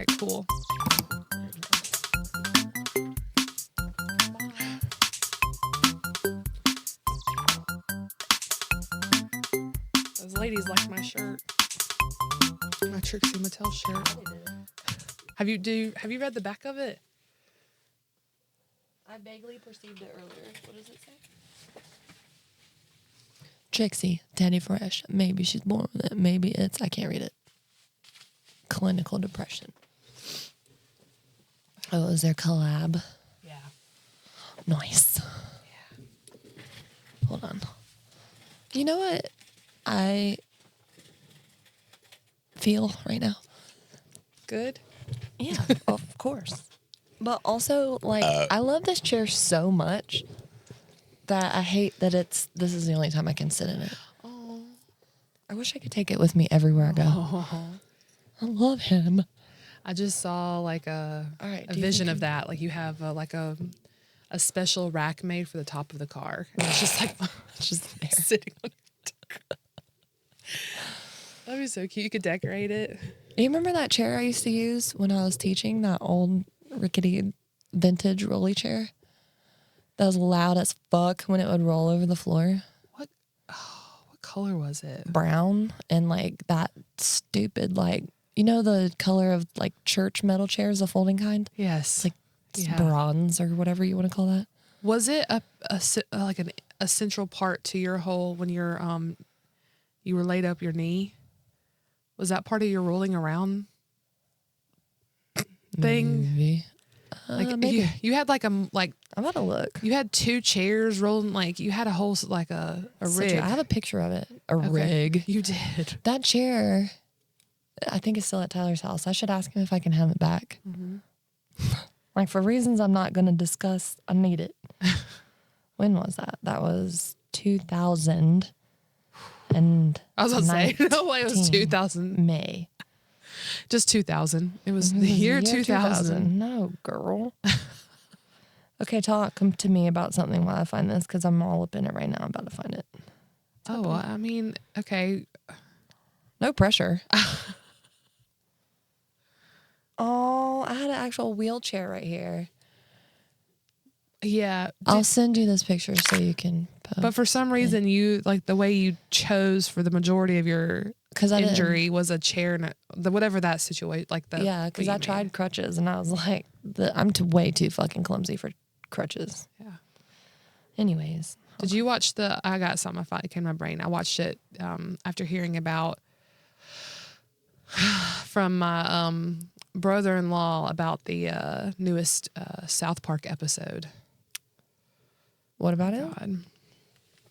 right, cool. Those ladies like my shirt. My Trixie Mattel shirt. Have you read the back of it? I vaguely perceived it earlier. What does it say? Trixie, Daddy Fresh. Maybe she's born with it. Maybe it's, I can't read it. Clinical depression. Oh, is there collab? Yeah. Nice. Yeah. Hold on. You know what I feel right now? Good. Yeah, of course. But also, like, I love this chair so much that I hate that this is the only time I can sit in it. Oh. I wish I could take it with me everywhere I go. Oh. I love him. I just saw like a vision of that. Like you have a special rack made for the top of the car. And it's just like Just there. sitting on it. That'd be so cute. You could decorate it. You remember that chair I used to use when I was teaching? That old rickety vintage rolly chair? That was loud as fuck when it would roll over the floor. What color was it? Brown and like that stupid, like, you know the color of like church metal chairs, the folding kind? Yes. It's like bronze or whatever you want to call that. Was it a central part to your whole when you're you were laid up your knee? Was that part of your rolling around thing? Maybe. Like maybe. you had like I'm about to look. you had two chairs rolling, like you had a whole like a rig. I have a picture of it. A rig. You did. That chair, I think it's still at Tyler's house. I should ask him if I can have it back. Mm-hmm. Like, for reasons I'm not going to discuss, I need it. When was that? That was 2000. And I was about to say, no way, it was 2000. May. Just 2000. It was the year 2000. No, girl. Okay, talk to me about something while I find this, because I'm all up in it right now. I'm about to find it. Oh, well, I mean, okay. No pressure. Oh, I had an actual wheelchair right here. Yeah. I'll send you this picture so you can post. But for some reason, you, like, the way you chose for the majority of your injury was a chair, and whatever that situation, like the. Yeah, because I tried crutches, and I was like, I'm way too fucking clumsy for crutches. Yeah. Anyways. Did you watch I got something that came to my brain. I watched it after hearing about, from my brother-in-law about the newest South Park episode. What about it? God.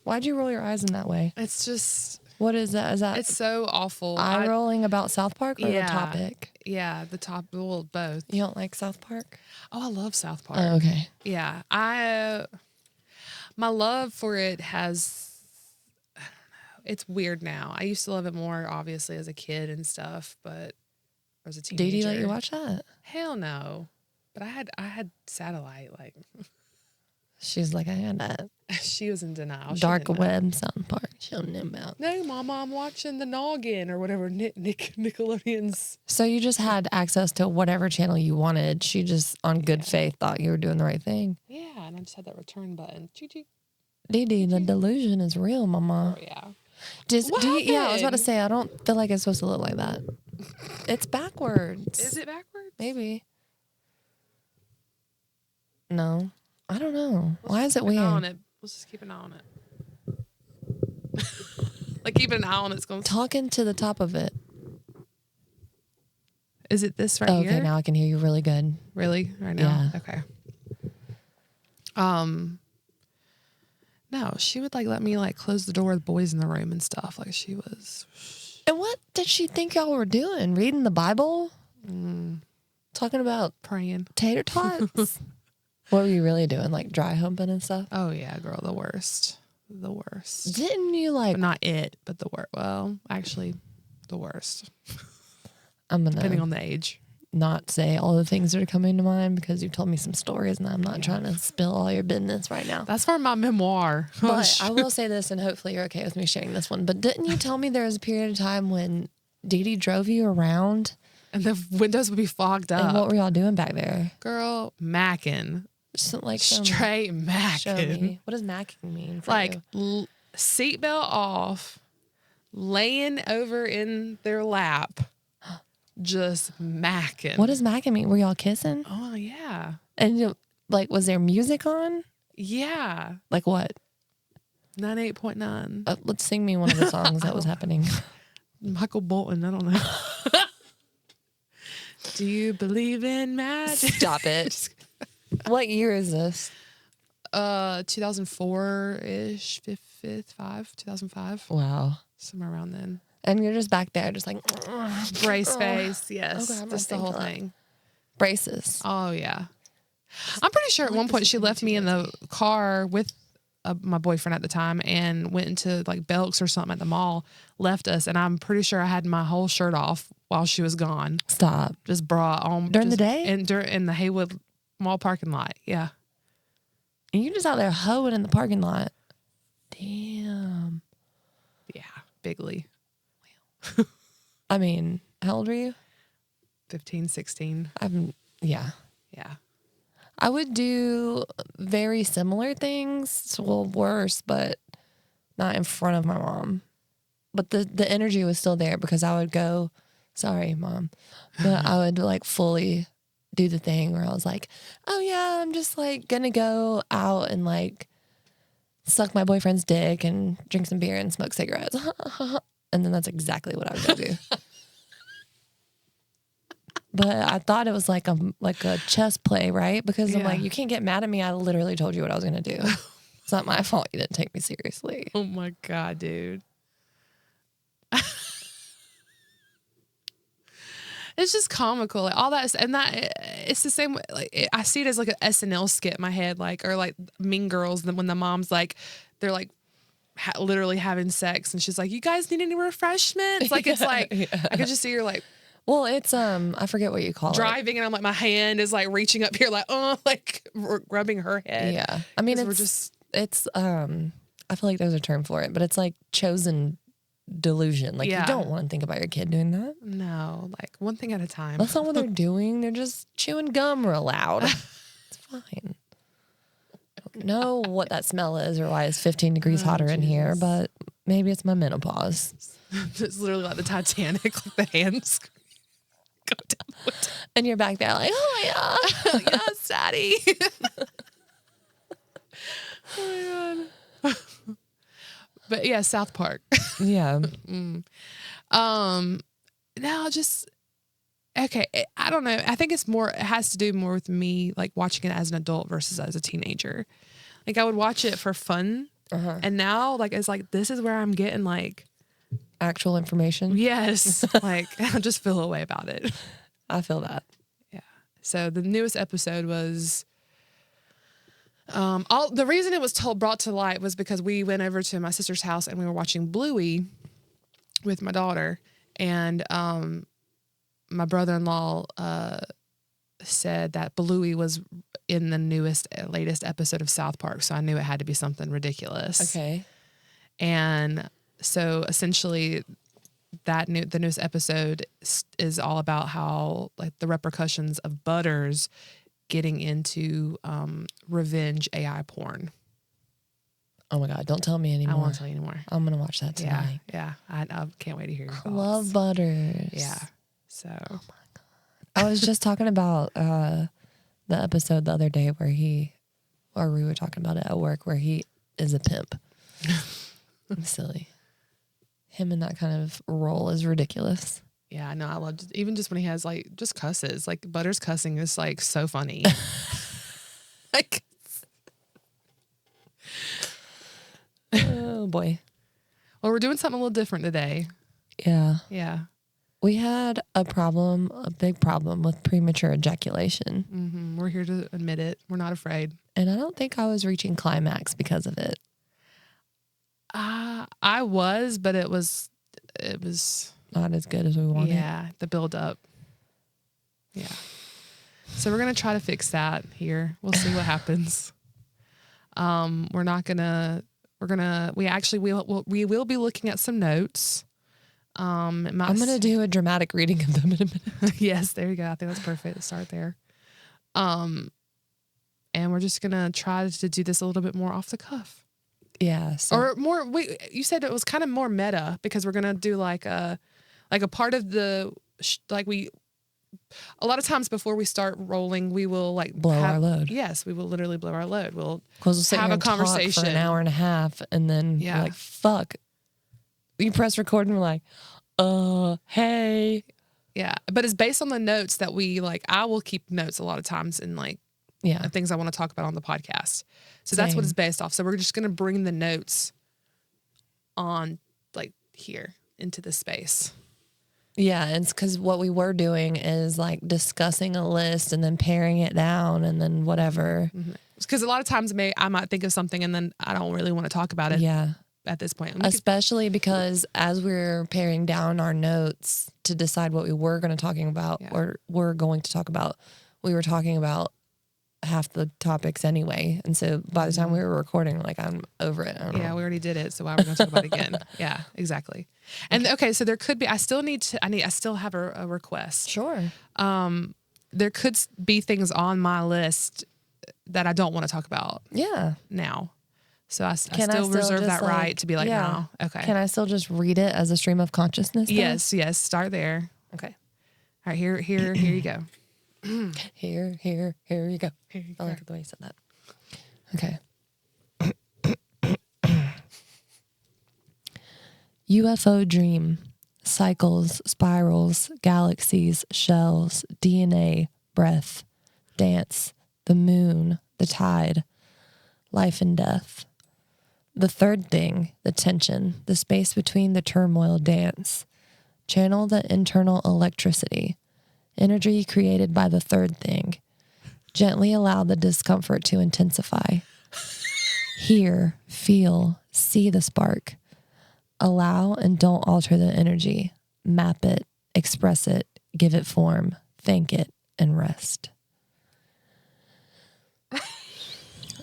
Why'd you roll your eyes in that way? It's just... What is that? Is that... It's so awful. Eye rolling about South Park or the topic? Yeah, well, both. You don't like South Park? Oh, I love South Park. Oh, okay. Yeah. My love for it has... I don't know. It's weird now. I used to love it more, obviously, as a kid and stuff, but... as a teenager. Did he let you watch that? Hell no. But I had satellite, like... She's like, I had that. She was in denial. Dark web South Park. She don't know about. No, Mama, I'm watching the Noggin or whatever Nickelodeon's. So you just had access to whatever channel you wanted. She just, on good faith, thought you were doing the right thing. Yeah, and I just had that return button. Choo-choo. Dee Dee, the delusion is real, Mama. Oh, yeah. Yeah, I was about to say, I don't feel like it's supposed to look like that. It's backwards. Is it backwards? Maybe. No. I don't know. Why is it weird? Let's just keep an eye on it. Like keeping an eye on it's going. Talking to the top of it. Is it this right here? Okay, now I can hear you really good. Really? Right now? Yeah. Okay. No, she would like let me like close the door with boys in the room and stuff. Like she was. And what did she think y'all were doing? Reading the Bible? Talking about praying. Tater tots? What were you really doing? Like dry humping and stuff? Oh yeah, girl, the worst. The worst. Didn't you like... But not it, but the worst. Well, actually, the worst. I'm going to... Depending on the age. Not say all the things that are coming to mind because you told me some stories and I'm not trying to spill all your business right now. That's for my memoir. But I will say this, and hopefully you're okay with me sharing this one. But didn't you tell me there was a period of time when Dee Dee drove you around And the windows would be fogged up. And what were y'all doing back there? Girl, macking. Just like Straight show macking. me. What does macking mean for Like you? Seatbelt off, laying over in their lap, just macking. What does macking mean? Were y'all kissing? Oh, yeah. And like, was there music on? Yeah. Like what? 98.9. Let's sing me one of the songs that was happening. Michael Bolton. I don't know. Do you believe in magic? Stop it. What year is this? 2004-ish, 2005. Wow. Somewhere around then. And you're just back there, just like Brace face, yes. Okay, Just the whole thing. braces. Oh, yeah. I'm pretty sure at one point she left me in the car with my boyfriend at the time and went into like Belk's or something at the mall, left us, and I'm pretty sure I had my whole shirt off while she was gone. Stop. Just bra on. During the day? In the Haywood Mall parking lot. Yeah. And you just out there hoeing in the parking lot. Damn. Yeah. Bigly. I mean, how old were you? 15, 16. Yeah. Yeah. I would do very similar things. Well, worse, but not in front of my mom. But the energy was still there because I would go, sorry, Mom. But I would like fully do the thing where I was like, oh yeah, I'm just like gonna go out and like suck my boyfriend's dick and drink some beer and smoke cigarettes. And then that's exactly what I would go do. But I thought it was like a chess play, right? Because I'm like, you can't get mad at me. I literally told you what I was going to do. It's not my fault you didn't take me seriously. Oh my God, dude. It's just comical. Like all that, and that it's the same. Like I see it as like an SNL skit in my head, like or like Mean Girls. When the mom's like, they're like literally having sex, and she's like, "You guys need any refreshments?" Like it's like I could just see her like. Well, it's I forget what you call driving, and I'm like my hand is like reaching up here, like like rubbing her head. Yeah, I mean it's I feel like there's a term for it, but it's like chosen delusion. Like you don't want to think about your kid doing that. No, like one thing at a time. That's not what they're doing. They're just chewing gum real loud. It's fine. I don't know what that smell is or why it's 15 degrees hotter in here, but maybe it's my menopause. It's literally like the Titanic, like the hands go down the window. And you're back there like, oh my God. Yes, Daddy. Oh my God. But yeah, South Park. Yeah. Now just okay. I don't know. I think it has to do more with me like watching it as an adult versus as a teenager. Like I would watch it for fun, and now like it's like this is where I'm getting like actual information. Yes, like I just feel a way about it. I feel that. Yeah. So the newest episode was. The reason it was brought to light was because we went over to my sister's house and we were watching Bluey with my daughter, and my brother-in-law said that Bluey was in the latest episode of South Park, so I knew it had to be something ridiculous. Okay. And so essentially, the newest episode is all about how like the repercussions of Butters getting into revenge AI porn. Oh my God, don't tell me anymore. I won't tell you anymore. I'm going to watch that tonight. Yeah. I can't wait to hear your thoughts. Love Butters. Yeah. So. Oh my God. I was just talking about the episode the other day where we were talking about it at work where he is a pimp. I'm silly. Him in that kind of role is ridiculous. Yeah, I know. I love even just when he has like just cusses. Like Butters cussing is like so funny. Like, oh boy. Well, we're doing something a little different today. Yeah. Yeah. We had a big problem with premature ejaculation. Mm-hmm. We're here to admit it. We're not afraid. And I don't think I was reaching climax because of it. I was, but it was not as good as we wanted. Yeah, the build up. Yeah. So we're going to try to fix that here. We'll see what happens. We will be looking at some notes. I'm I'm going to do a dramatic reading of them in a minute. Yes, there you go. I think that's perfect to start there. And we're just going to try to do this a little bit more off the cuff. Yeah. So. Or more, you said it was kind of more meta because we're going to do like a part of the, a lot of times before we start rolling, we will like blow our load. Yes, we will literally blow our load. We'll have a conversation for an hour and a half, and then we're like, fuck. You press record and we're like, hey. Yeah, but it's based on the notes that we like. I will keep notes a lot of times and like, things I want to talk about on the podcast. So that's what it's based off. So we're just going to bring the notes on like here into the space. Yeah, it's because what we were doing is like discussing a list and then paring it down and then whatever. Because a lot of times I might think of something and then I don't really want to talk about it. Yeah. At this point. Especially because as we're paring down our notes to decide what we were going to talking about or we're going to talk about, we were talking about half the topics anyway. And so by the time we were recording, like, I'm over it. I don't know. We already did it. So why are we going to talk about it again? Yeah, exactly. And okay, so there could be, I still have a request. Sure. There could be things on my list that I don't want to talk about. Yeah. Now. So I still reserve that right to be like, no. Okay. Can I still just read it as a stream of consciousness? Though? Yes. Start there. Okay. All right. Here you go. Here you go. I like the way you said that. Okay. UFO dream. Cycles, spirals, galaxies, shells, DNA, breath, dance, the moon, the tide, life and death. The third thing, the tension, the space between the turmoil dance. Channel the internal electricity, energy created by the third thing. Gently allow the discomfort to intensify. Hear, feel, see the spark. Allow and don't alter the energy. Map it, express it, give it form, thank it, and rest.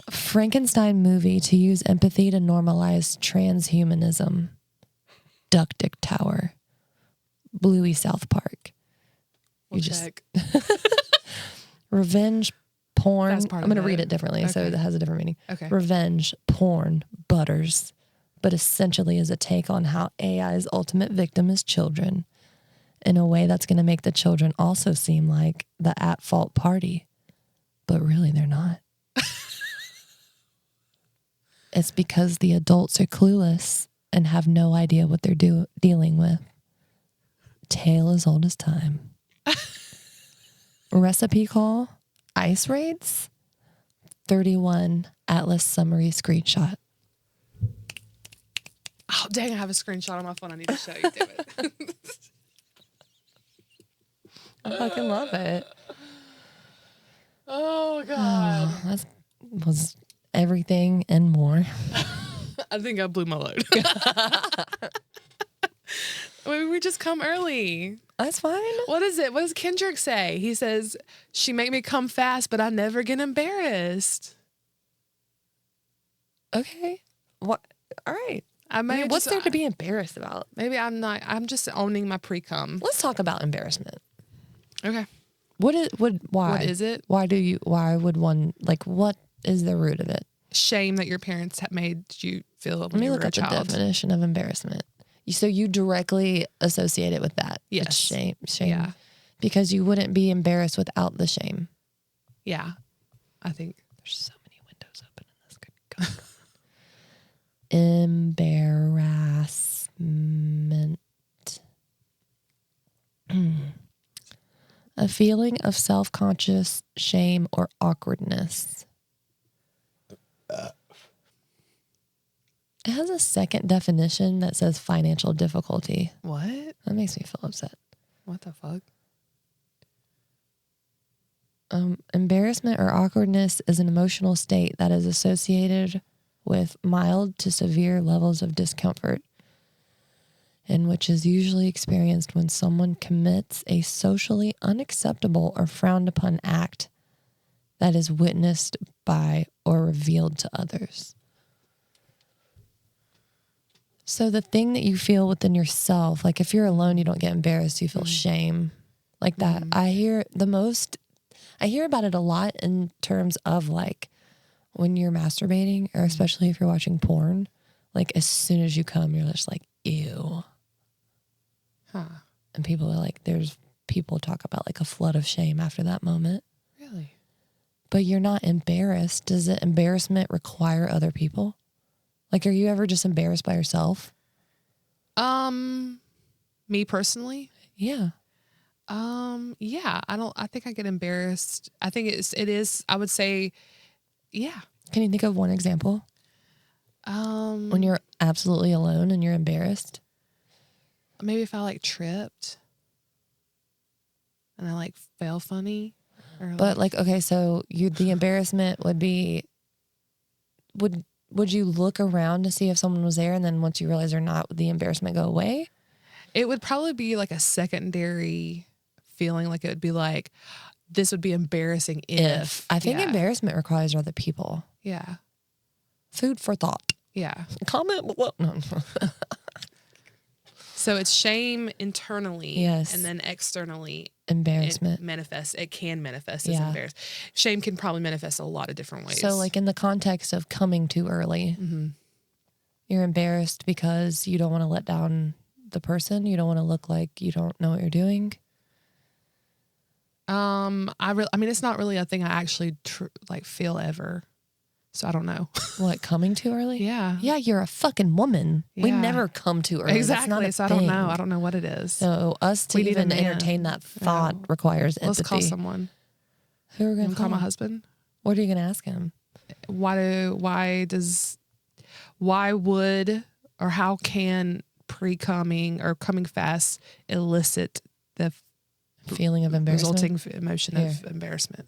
Frankenstein movie to use empathy to normalize transhumanism. Duck Tower. Bluey South Park. We'll check. Revenge porn. I'm going to read it differently so Okay. it has a different meaning. Okay. Revenge porn butters, but essentially is a take on how AI's ultimate victim is children in a way that's going to make the children also seem like the at-fault party, but really they're not. It's because the adults are clueless and have no idea what they're dealing with. Tale as old as time. Recipe call, ice raids, 31 Atlas summary screenshot. Oh, dang, I have a screenshot on my phone I need to show you. Damn it. I fucking love it. Oh, God. That was everything and more. I think I blew my load. Maybe we just come early. That's fine. What is it? What does Kendrick say? He says, she make me come fast, but I never get embarrassed. Okay. What? All right. I mean, what's there to be embarrassed about? Maybe I'm just owning my pre-cum. Let's talk about embarrassment. Okay. Why? What is it? Why would one, like, what is the root of it? Shame that your parents have made you feel when Let me you were look a up the child. definition of embarrassment. So you directly associate it with that. Yes. It's shame. Yeah. Because you wouldn't be embarrassed without the shame. Yeah. I think. There's so many windows open in this. Good God. Embarrassment. A feeling of self-conscious shame or awkwardness. It has a second definition that says financial difficulty. What? That makes me feel upset. What the fuck? Embarrassment or awkwardness is an emotional state that is associated with mild to severe levels of discomfort, and which is usually experienced when someone commits a socially unacceptable or frowned upon act that is witnessed by or revealed to others. So the thing that you feel within yourself, like if you're alone, you don't get embarrassed, you feel shame like that. I hear about it a lot in terms of like when you're masturbating, or especially if you're watching porn, like as soon as you come, you're just like, ew. Huh. And people are like, people talk about like a flood of shame after that moment. Really? But you're not embarrassed. Does the embarrassment require other people? Like, are you ever just embarrassed by yourself? Me personally? Yeah. Yeah, I think I get embarrassed. I think it is, I would say, yeah. Can you think of one example? When you're absolutely alone and you're embarrassed? Maybe if I like tripped and I like fell funny. But like, okay, so the embarrassment would be, would you look around to see if someone was there, and then once you realize they're not, would the embarrassment go away? It would probably be like a secondary feeling, like it would be like, this would be embarrassing if. I think embarrassment requires other people. Yeah. Food for thought. Yeah. Comment below. No. So it's shame internally, yes, and then externally embarrassment. It can manifest as embarrassment. Shame can probably manifest a lot of different ways. So like in the context of coming too early, you're embarrassed because you don't want to let down the person. You don't want to look like you don't know what you're doing. I mean, it's not really a thing I actually feel ever. So I don't know. What, coming too early? Yeah. Yeah, you're a fucking woman. Yeah. We never come too early. Exactly. So I don't know. I don't know what it is. So us to even entertain that thought requires empathy. Let's call someone. Who are we going to call? My husband. What are you going to ask him? Why would, or how can pre-coming or coming fast elicit the feeling of embarrassment? Resulting emotion of embarrassment.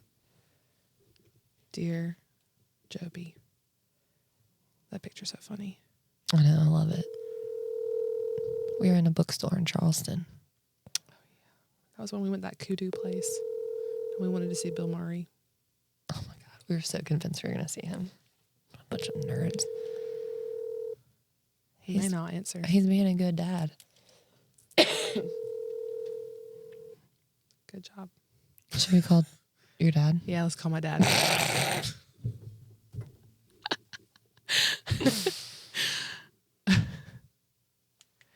Dear Joby. That picture's so funny. I know, I love it. We were in a bookstore in Charleston. Oh yeah. That was when we went to that kudu place. And we wanted to see Bill Murray. Oh my God. We were so convinced we were going to see him. A bunch of nerds. He may not answer. He's being a good dad. Good job. Should we call your dad? Yeah, let's call my dad.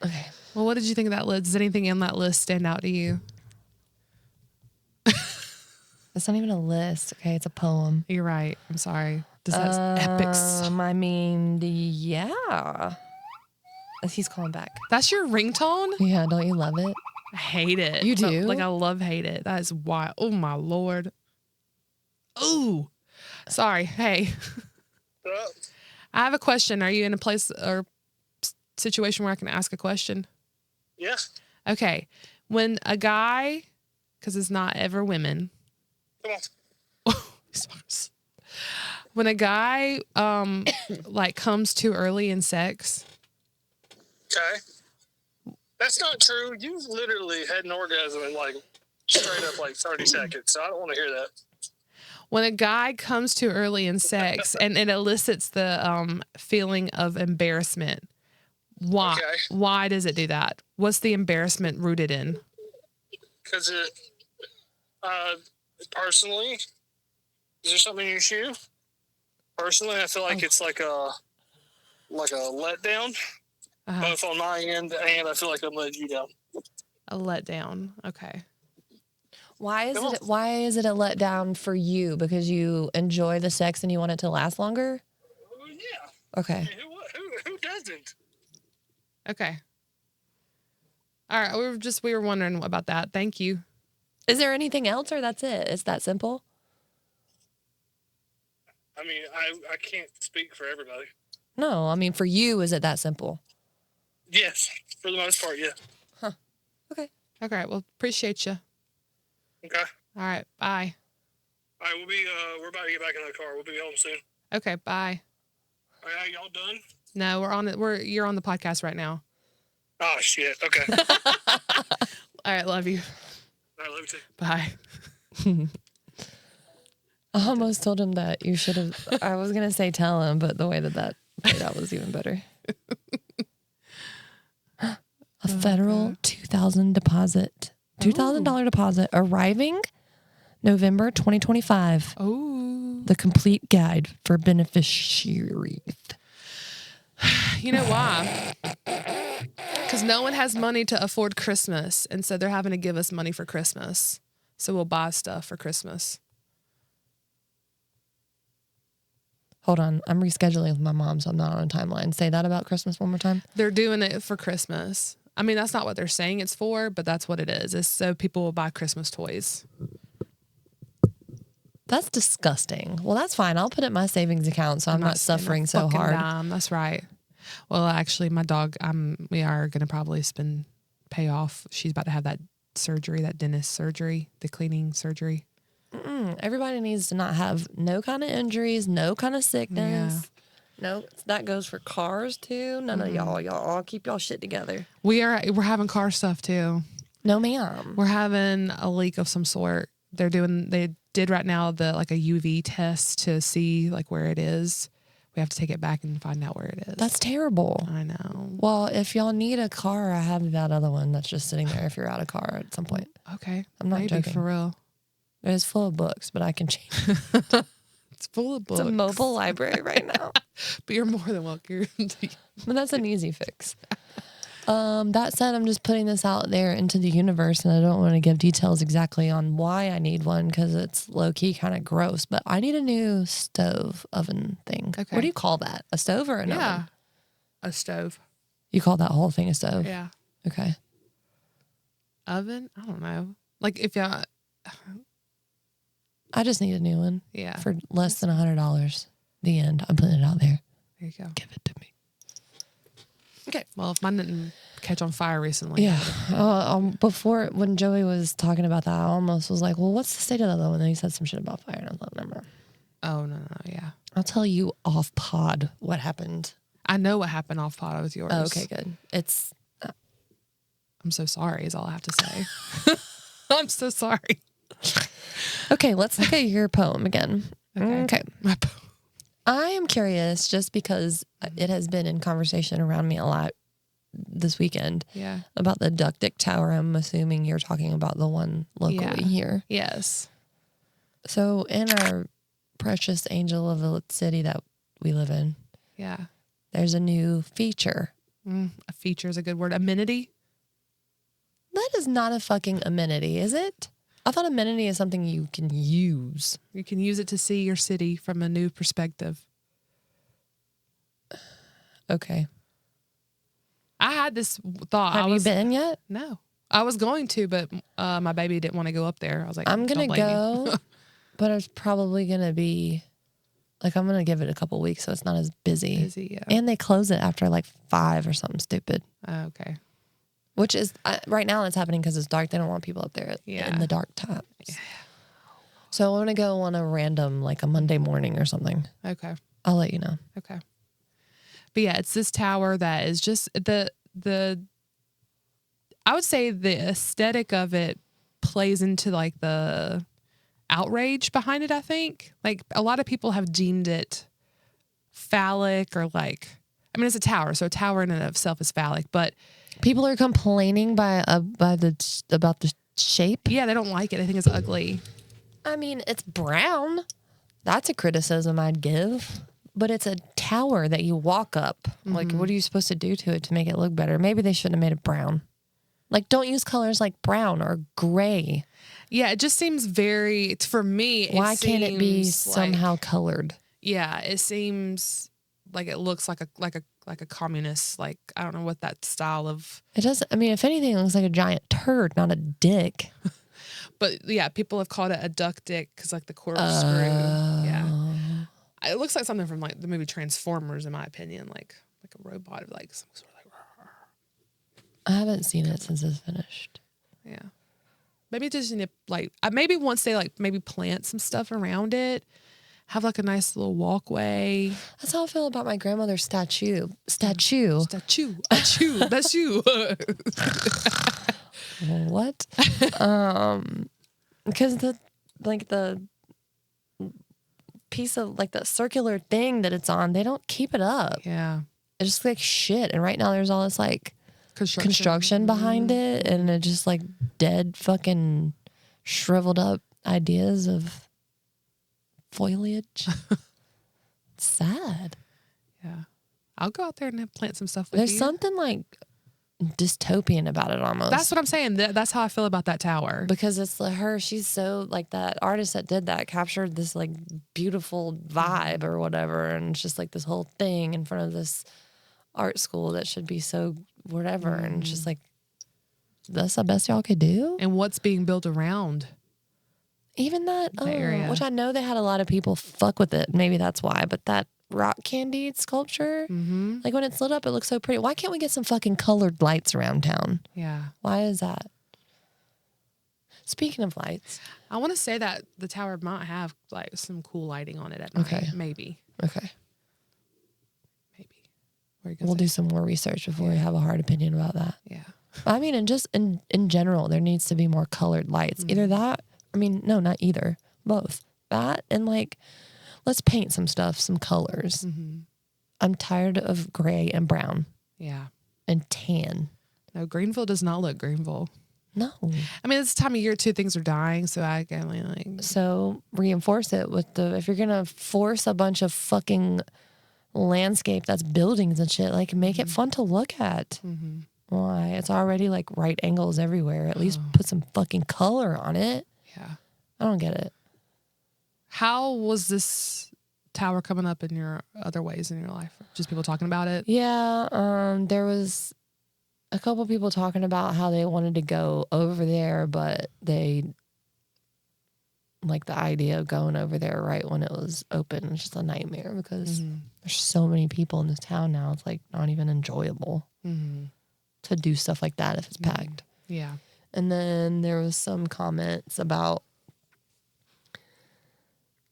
Okay. Well, what did you think of that list? Does anything in that list stand out to you? It's not even a list. Okay, it's a poem. You're right. I'm sorry. Does that epics? I mean, yeah. He's calling back. That's your ringtone? Yeah, don't you love it? I hate it. You do? Like, I hate it. That is why. Oh, my Lord. Oh, sorry. Hey. I have a question. Are you in a place or situation where I can ask a question? Yeah. Okay. When a guy, because it's not ever women. Come on. When a guy comes too early in sex. Okay. That's not true. You've literally had an orgasm in straight up 30 seconds. So I don't want to hear that. When a guy comes too early in sex and it elicits the feeling of embarrassment, why? Okay. Why does it do that? What's the embarrassment rooted in? Because personally, is there something in your shoe? Personally, I feel like it's like a letdown, both on my end, and I feel like I'm letting you down. A letdown. Okay. Why is it a letdown for you? Because you enjoy the sex and you want it to last longer? Yeah. Okay. I mean, who doesn't? Okay. All right. We were wondering about that. Thank you. Is there anything else, or that's it? It's that simple? I mean, I can't speak for everybody. No, I mean, for you, is it that simple? Yes, for the most part, yeah. Huh. Okay. Okay. Well, appreciate you. Okay. All right. Bye. All right, we're about to get back in the car. We'll be home soon. Okay. Bye. All right, y'all done? No, you're on the podcast right now. Oh, shit. Okay. All right. Love you. All right, love you too. Bye. I almost told him that you should have. I was going to say tell him, but the way that played out was even better. A federal $2,000 deposit arriving November 2025. Oh. The complete guide for beneficiaries. You know why? Because no one has money to afford Christmas, and so they're having to give us money for Christmas. So we'll buy stuff for Christmas. Hold on. I'm rescheduling with my mom, so I'm not on a timeline. Say that about Christmas one more time. They're doing it for Christmas. I mean, that's not what they're saying it's for, but that's what it is. It's so people will buy Christmas toys. That's disgusting. Well, that's fine. I'll put it in my savings account so I'm not suffering so hard. Dime. That's right. Well, actually, my dog, we are going to probably pay off. She's about to have that surgery, that dentist surgery, the cleaning surgery. Everybody needs to not have no kind of injuries, no kind of sickness. Yeah. No, that goes for cars too. None of y'all all keep y'all shit together. We're having car stuff too. No, ma'am. We're having a leak of some sort. They did right now a UV test to see like where it is. We have to take it back and find out where it is. That's terrible. I know. Well, if y'all need a car, I have that other one that's just sitting there if you're out of car at some point. Okay. I'm not joking. For real. It's full of books, but I can change. It's full of books. It's a mobile library right now. But you're more than welcome. But that's an easy fix. That said, I'm just putting this out there into the universe, and I don't want to give details exactly on why I need one because it's low-key kind of gross, but I need a new stove oven thing. Okay. What do you call that? A stove or an oven? A stove. You call that whole thing a stove? Yeah. Okay. Oven? I don't know. Like if y'all... I just need a new one. Yeah. For less than $100. The end. I'm putting it out there. There you go. Give it to me. Okay. Well, if mine didn't catch on fire recently. Yeah. Before, when Joey was talking about that, I almost was like, well, what's the state of that though? And then he said some shit about fire, and I was like, remember. Oh, no, yeah. I'll tell you off pod what happened. I know what happened off pod with yours. Oh, okay, good. It's... I'm so sorry is all I have to say. I'm so sorry. Okay, let's look at your poem again. Okay. My poem. I am curious just because it has been in conversation around me a lot this weekend. Yeah. About the Duck Dick Tower. I'm assuming you're talking about the one locally here. Yes. So in our precious angel of a city that we live in. Yeah. There's a new feature. A feature is a good word. Amenity? That is not a fucking amenity, is it? I thought amenity is something you can use. You can use it to see your city from a new perspective. Okay. I had this thought. Have you been yet? No. I was going to, but my baby didn't want to go up there. I was like, I'm going to go, but it's probably going to be, like, I'm going to give it a couple weeks so it's not as busy. Yeah. And they close it after like 5 or something stupid. Okay. Which is, right now it's happening because it's dark. They don't want people up there in the dark times. Yeah. So I want to go on a random, like a Monday morning or something. Okay. I'll let you know. Okay. But yeah, it's this tower that is just the I would say the aesthetic of it plays into like the outrage behind it, I think. Like a lot of people have deemed it phallic or like, I mean, it's a tower, so a tower in and of itself is phallic, but people are complaining about the shape. Yeah, they don't like it. I think it's ugly. I mean, it's brown. That's a criticism I'd give. But it's a tower that you walk up. Mm-hmm. Like, what are you supposed to do to it to make it look better? Maybe they shouldn't have made it brown. Like, don't use colors like brown or gray. Yeah, it just seems very, for me, why can't it be somehow colored? Yeah, it seems like it looks like a communist, like, I don't know what that style of. It doesn't, I mean, if anything, it looks like a giant turd, not a dick. But yeah, people have called it a duck dick because like the corkscrew. Yeah. It looks like something from like the movie Transformers, in my opinion, like a robot of like some sort of like. I haven't seen it since it's finished. Yeah, maybe just like maybe once they like maybe plant some stuff around it, have like a nice little walkway. That's how I feel about my grandmother's statue. That's you. What? Because the piece of like the circular thing that it's on, they don't keep it up. Yeah. It just looks like shit. And right now there's all this like construction behind it, and it just like dead fucking shriveled up ideas of foliage. It's sad. Yeah. I'll go out there and plant some stuff with There's you. something like dystopian about it almost. That's what I'm saying. That's how I feel about that tower. Because it's like her, she's so like that artist that did that captured this like beautiful vibe or whatever, and it's just like this whole thing in front of this art school that should be so whatever, and it's just like that's the best y'all could do. And what's being built around Even that area, which I know they had a lot of people fuck with it. Maybe that's why, but that rock candy sculpture, like when it's lit up, it looks so pretty. Why can't we get some fucking colored lights around town? Yeah. Why is that? Speaking of lights, I want to say that the tower might have like some cool lighting on it at night. Okay. Maybe. okay, What are you gonna we'll say? do some more research before we have a hard opinion about that. Yeah. I mean, and just in general, there needs to be more colored lights. Either that, I mean, no, not either. Both. That and like, let's paint some stuff, some colors. I'm tired of gray and brown Yeah. and tan. No, Greenville does not look Greenville. No. I mean, it's time of year too. Things are dying, so I can like. So reinforce it with if you're going to force a bunch of fucking landscape that's buildings and shit, like make it fun to look at. Why? It's already like right angles everywhere. At least put some fucking color on it. Yeah. I don't get it. How was this tower coming up in your other ways in your life? Just people talking about it? Yeah, there was a couple people talking about how they wanted to go over there, but they like the idea of going over there right when it was open was just a nightmare because there's so many people in this town now. It's like not even enjoyable to do stuff like that if it's packed. Yeah. And then there was some comments about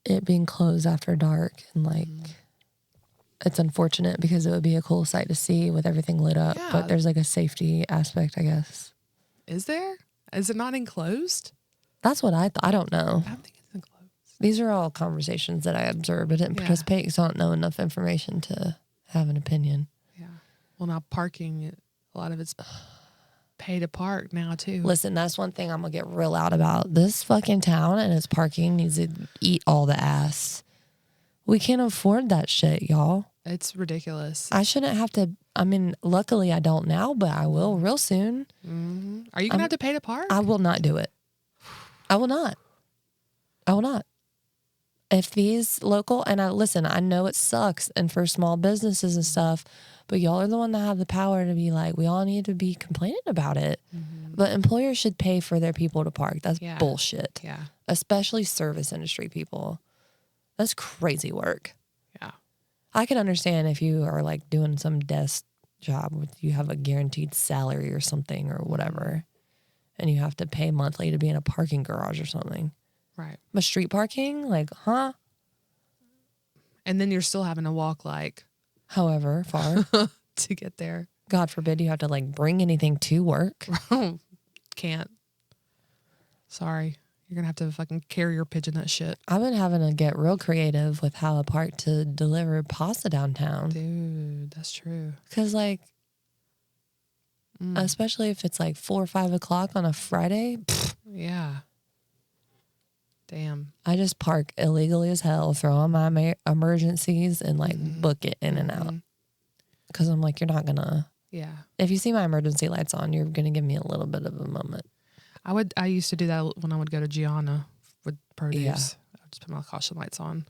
it being closed after dark, and like it's unfortunate because it would be a cool sight to see with everything lit up, Yeah. but there's like a safety aspect, I guess. Is there? Is it not enclosed? That's what I don't know. I don't think it's enclosed. These are all conversations that I observed. I didn't participate because I don't know enough information to have an opinion. Yeah. Well, now parking, a lot of it's pay to park now too. Listen, that's one thing I'm gonna get real out about. This fucking town and its parking needs to eat all the ass. We can't afford that shit, y'all. It's ridiculous. I shouldn't have to. I mean, luckily I don't now, but I will real soon. Are you gonna have to pay to park? I will not do it. I will not. I will not. If these local, and I know it sucks and for small businesses and stuff, but y'all are the one that have the power to be like, we all need to be complaining about it. But employers should pay for their people to park. That's bullshit. Yeah. Especially service industry people. That's crazy work. Yeah. I can understand if you are like doing some desk job with you have a guaranteed salary or something or whatever, and you have to pay monthly to be in a parking garage or something. Right. But street parking, like, huh? And then you're still having to walk like However far. to get there. God forbid you have to like bring anything to work. Can't. Sorry. You're gonna have to fucking carry your pigeon that shit. I've been having to get real creative with how a park to deliver pasta downtown. Dude, that's true. Because like, especially if it's like 4 or 5 o'clock on a Friday, Yeah. Damn. I just park illegally as hell, throw on my emergencies and like book it in and out. Because I'm like, you're not gonna. Yeah. If you see my emergency lights on, you're gonna give me a little bit of a moment. I used to do that when I would go to Gianna with produce. Yeah. I would just put my caution lights on.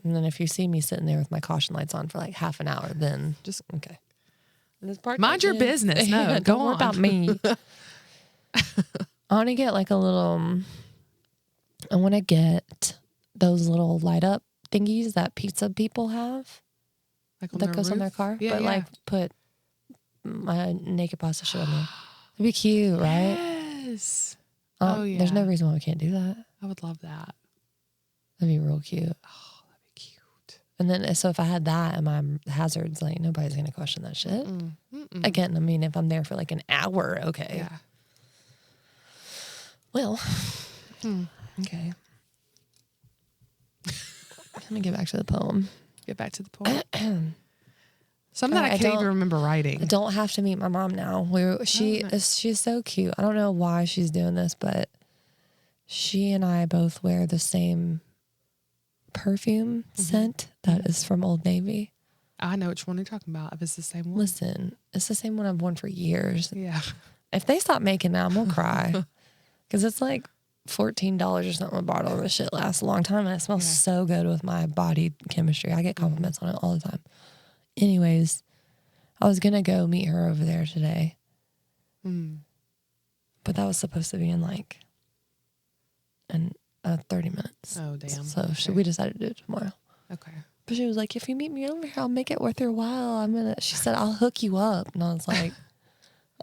And then if you see me sitting there with my caution lights on for like half an hour, then Just okay. And this part mind your business. No, don't go worry on. about me. I want to get like a little. I want to get those little light up thingies that pizza people have Like on that their goes on their roof? car, Yeah, but yeah. like put my naked pasta shit on there. It'd be cute, right? Yes. There's no reason why we can't do that. I would love that. That'd be real cute. Oh, that'd be cute. And then, so if I had that and my hazards, like nobody's gonna question that shit. Again, I mean, if I'm there for like an hour, okay. Yeah. Well, okay. Let me get back to the poem. Get back to the point. Some that I can't even remember writing. I don't have to meet my mom now. She's so cute. I don't know why she's doing this, but she and I both wear the same perfume scent that is from Old Navy. I know which one you're talking about. If it's the same one. Listen, it's the same one I've worn for years. Yeah. If they stop making that, I'm going to cry. Because it's like $14 or something a bottle of this shit lasts a long time. And it smells so good with my body chemistry. I get compliments on it all the time. Anyways, I was going to go meet her over there today. But that was supposed to be in like 30 minutes. Oh, damn. So we decided to do it tomorrow. Okay. But she was like, if you meet me over here, I'll make it worth your while. She said, I'll hook you up. And I was like,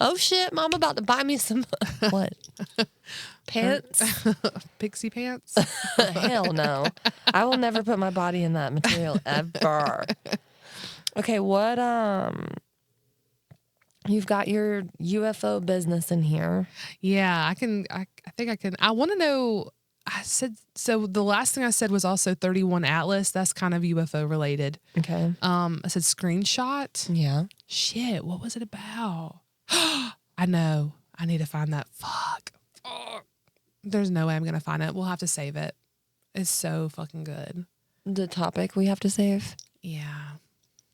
oh shit, Mom about to buy me some, what? Pants? Pixie pants? Hell no. I will never put my body in that material ever. Okay, what, you've got your UFO business in here. Yeah, I think I can. I want to know. I said, so the last thing I said was also 31 Atlas. That's kind of UFO related. Okay. I said screenshot. Yeah. Shit, what was it about? I know. I need to find that. Fuck. There's no way I'm going to find it. We'll have to save it. It's so fucking good. The topic we have to save? Yeah.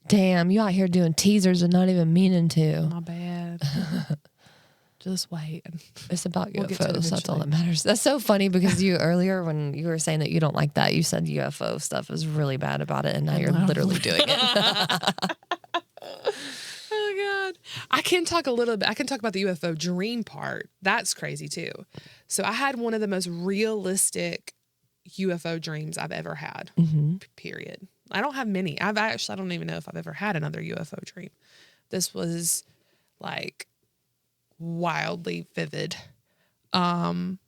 Damn, you out here doing teasers and not even meaning to. My bad. Just wait. It's about We'll get to it UFOs. That's all that eventually. matters. That's so funny because you earlier when you were saying that you don't like that, you said UFO stuff is really bad about it, and now you're literally doing it. Oh God. I can talk a little bit. I can talk about the UFO dream part. That's crazy too. So I had one of the most realistic UFO dreams I've ever had. Period. I don't have many. I don't even know if I've ever had another UFO dream. This was like wildly vivid. And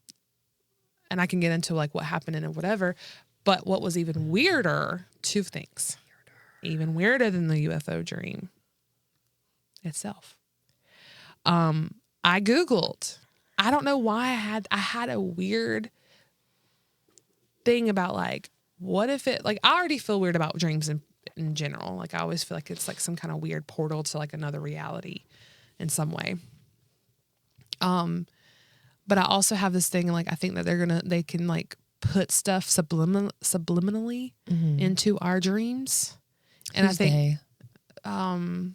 I can get into like what happened in it, whatever. But what was even weirder, two things. Even weirder than the UFO dream itself. I Googled. I don't know why I had a weird thing about like, what if it, like, I already feel weird about dreams in general. Like, I always feel like it's like some kind of weird portal to like another reality in some way. But I also have this thing, like, I think that they can like put stuff subliminally into our dreams. And Who's I think, they?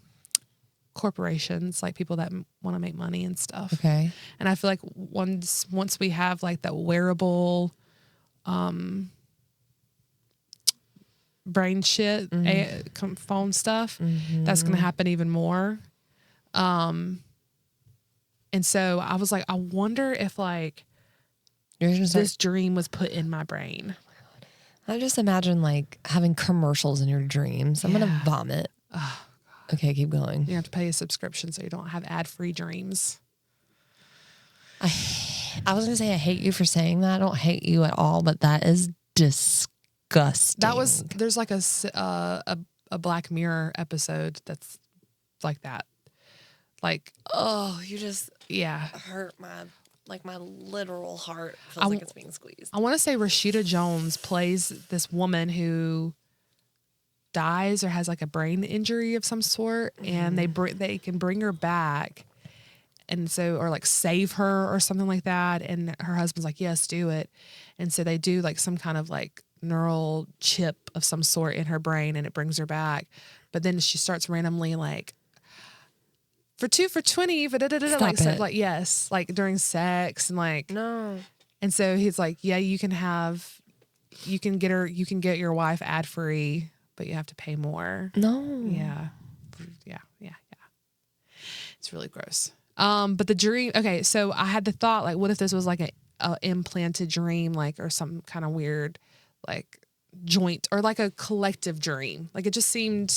Corporations, like people that want to make money and stuff. Okay. And I feel like once we have like that wearable, brain shit, phone stuff, that's going to happen even more. And so I was like, I wonder if like this dream was put in my brain. I just imagine like having commercials in your dreams. I'm gonna vomit. Oh, okay, keep going. you have to pay a subscription so you don't have ad-free dreams. I was gonna say I hate you for saying that. I don't hate you at all, but that is disgusting. There's like a Black Mirror episode that's like that. Like, oh, you just yeah, hurt my literal heart feels like it's being squeezed. I want to say Rashida Jones plays this woman who dies or has like a brain injury of some sort, and they can bring her back, and so, or like save her or something like that, and her husband's like, yes, do it. And so they do like some kind of like neural chip of some sort in her brain, and it brings her back. But then she starts randomly like, for 2 for $20, like yes, like during sex and like No. And so he's like, yeah, you can get your wife ad free, but you have to pay more. No. Yeah. It's really gross. But the dream. Okay, so I had the thought, like, what if this was like a implanted dream, like, or some kind of weird, like, joint or like a collective dream. Like, it just seemed,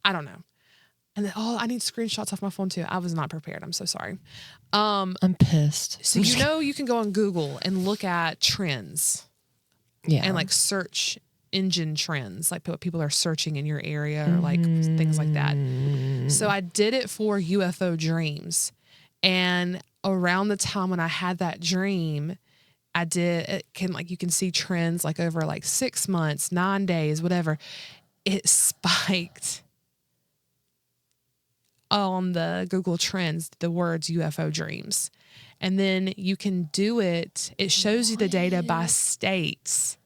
I don't know. And then, I need screenshots off my phone too. I was not prepared. I'm so sorry. I'm pissed. So you can go on Google and look at trends. Yeah. And like search engine trends, like what people are searching in your area or like things like that. So I did it for UFO dreams. And around the time when I had that dream, you can see trends like over like 6 months, 9 days, whatever. It spiked on the Google Trends the words UFO dreams. And then you can do it. It shows you the data by states.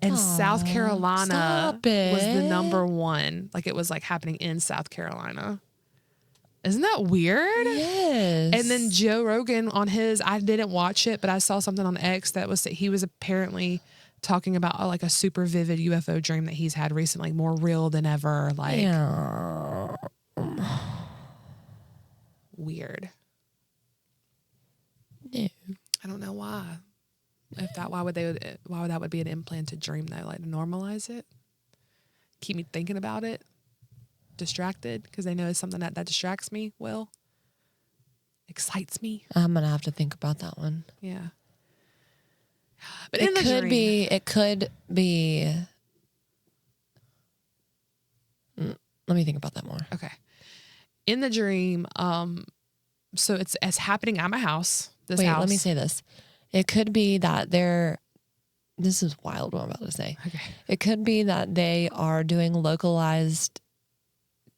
And South Carolina was the number one. Like it was like happening in South Carolina. Isn't that weird? Yes. And then Joe Rogan on his, I didn't watch it, but I saw something on X that he was apparently talking about like a super vivid UFO dream that he's had recently, more real than ever. Like, yeah. Weird. Yeah. I don't know why. Why would that be an implanted dream though? Like to normalize it, keep me thinking about it, distracted because they know it's something that distracts me. Well, excites me. I'm gonna have to think about that one. Yeah. But It could be. Let me think about that more. Okay. In the dream, so it's happening at my house. Wait, let me say this. It could be that this is wild what I'm about to say. Okay. It could be that they are doing localized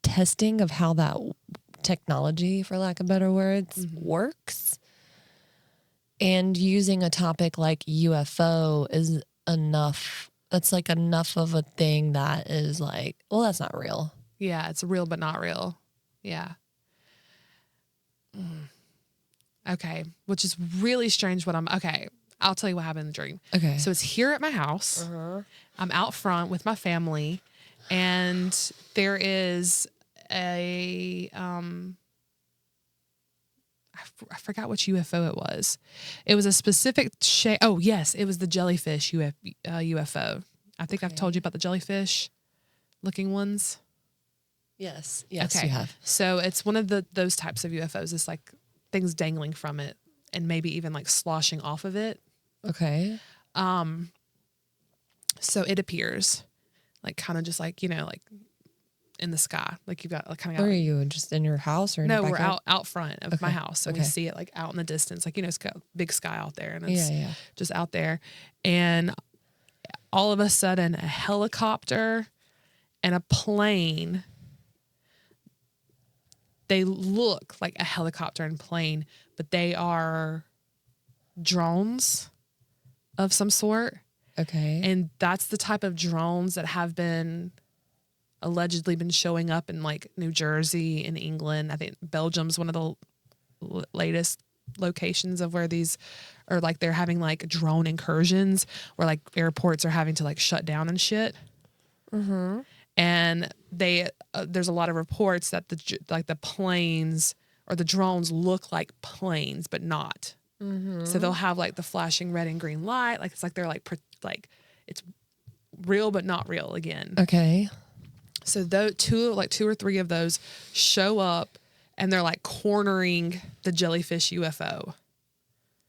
testing of how that technology, for lack of better words, works. And using a topic like UFO is enough. That's like enough of a thing that is like, well, that's not real. Yeah, it's real but not real. Yeah. Okay, which is really strange okay, I'll tell you what happened in the dream. Okay. So it's here at my house. I'm out front with my family, and there is a, I forgot which UFO it was. It was a specific shape. Oh, yes, it was the jellyfish UFO. I think I've told you about the jellyfish looking ones. Yes, Okay. you have. So it's one of those types of UFOs. It's like things dangling from it and maybe even like sloshing off of it. Okay. So it appears like kind of just like, like in the sky. Like you've got like kind of. Where are you? Just in your house or in No, your we're backyard? out front of my house. So we Okay. see it like out in the distance. Like, it's got big sky out there and it's Yeah. just out there. And all of a sudden a helicopter and a plane, they look like a helicopter and plane, but they are drones of some sort. Okay. And that's the type of drones that have been allegedly been showing up in like New Jersey and England. I think Belgium's one of the latest locations of where these are, like they're having like drone incursions where like airports are having to like shut down and shit. Mm-hmm. And there's a lot of reports that the planes or the drones look like planes, but not. Mm-hmm. So they'll have like the flashing red and green light. Like it's like they're like it's real, but not real again. Okay. So two or three of those show up and they're like cornering the jellyfish UFO.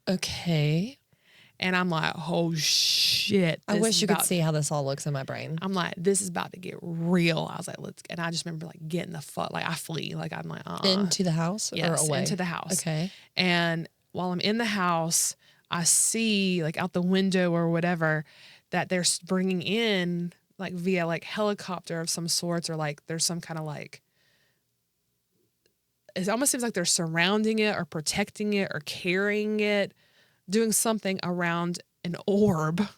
Okay. And I'm like, oh shit. I wish you could see how this all looks in my brain. I'm like, this is about to get real. I was like, and I just remember like getting the fuck, like I flee. Like I'm like, Into the house or away? Into the house. Okay. And while I'm in the house, I see like out the window or whatever that they're bringing in like via like helicopter of some sorts, or like there's some kind of like, it almost seems like they're surrounding it or protecting it or carrying it, doing something around an orb.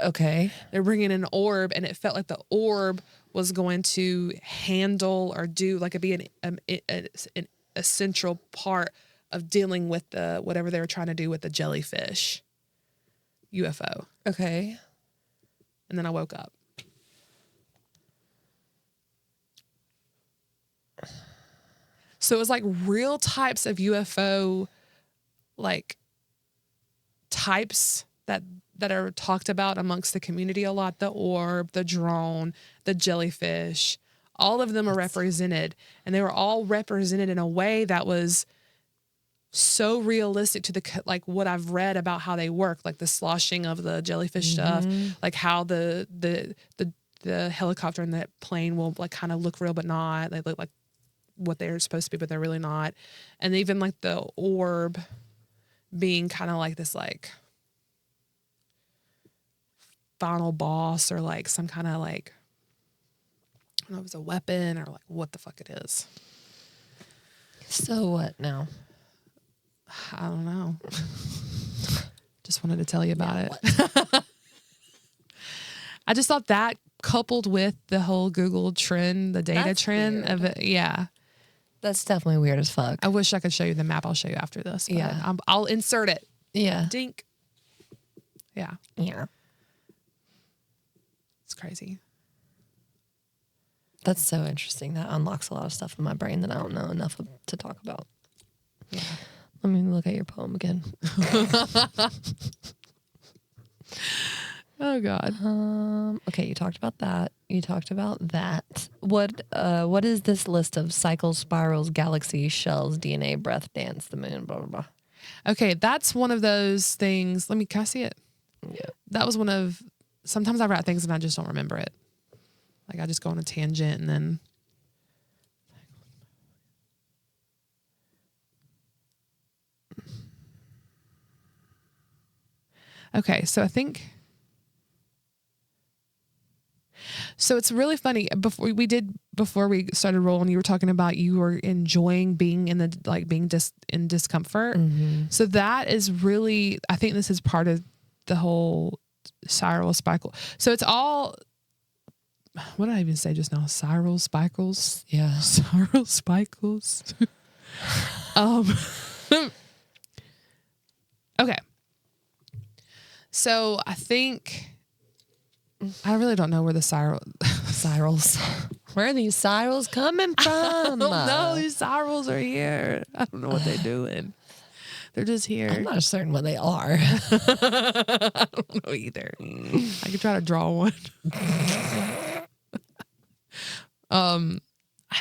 Okay. They're bringing an orb, and it felt like the orb was going to handle or do like be an essential part of dealing with the whatever they were trying to do with the jellyfish UFO. Okay. And then I woke up. So it was like real types of UFO, like types that are talked about amongst the community a lot. The orb, the drone, the jellyfish, all of them are represented, and they were all represented in a way that was so realistic to like what I've read about how they work, like the sloshing of the jellyfish stuff, like how the helicopter and the plane will like kind of look real but not. They look like what they're supposed to be, but they're really not. And even like the orb being kind of like this like final boss or like some kind of like don't know if it's a weapon or like what the fuck it is. So what now? I don't know. Just wanted to tell you about it. I just thought that coupled with the whole Google trend, the data That's trend weird. of it. Yeah. That's definitely weird as fuck. I wish I could show you the map. I'll show you after this. But Yeah. I'll insert it. Yeah. Dink. Yeah. Yeah. It's crazy. That's so interesting. That unlocks a lot of stuff in my brain that I don't know enough to talk about. Yeah. Let me look at your poem again. Oh God. Okay, you talked about that. You talked about that. What is this list of cycles, spirals, galaxies, shells, DNA, breath, dance, the moon, blah blah blah? Okay, that's one of those things. Can I see it? Yeah. That was one of. Sometimes I write things and I just don't remember it. Like I just go on a tangent and then. Okay, so I think. So it's really funny. Before we started rolling, you were talking about you were enjoying being in in discomfort. Mm-hmm. So that is really, I think this is part of the whole spiral spikel. So it's all, what did I even say just now? Spiral spikles? Yeah. Spiral spikles. Okay. So I think, I really don't know where the Spirals. Where are these spirals coming from? no, these spirals are here. I don't know what they're doing. They're just here. I'm not certain what they are. I don't know either. I could try to draw one. I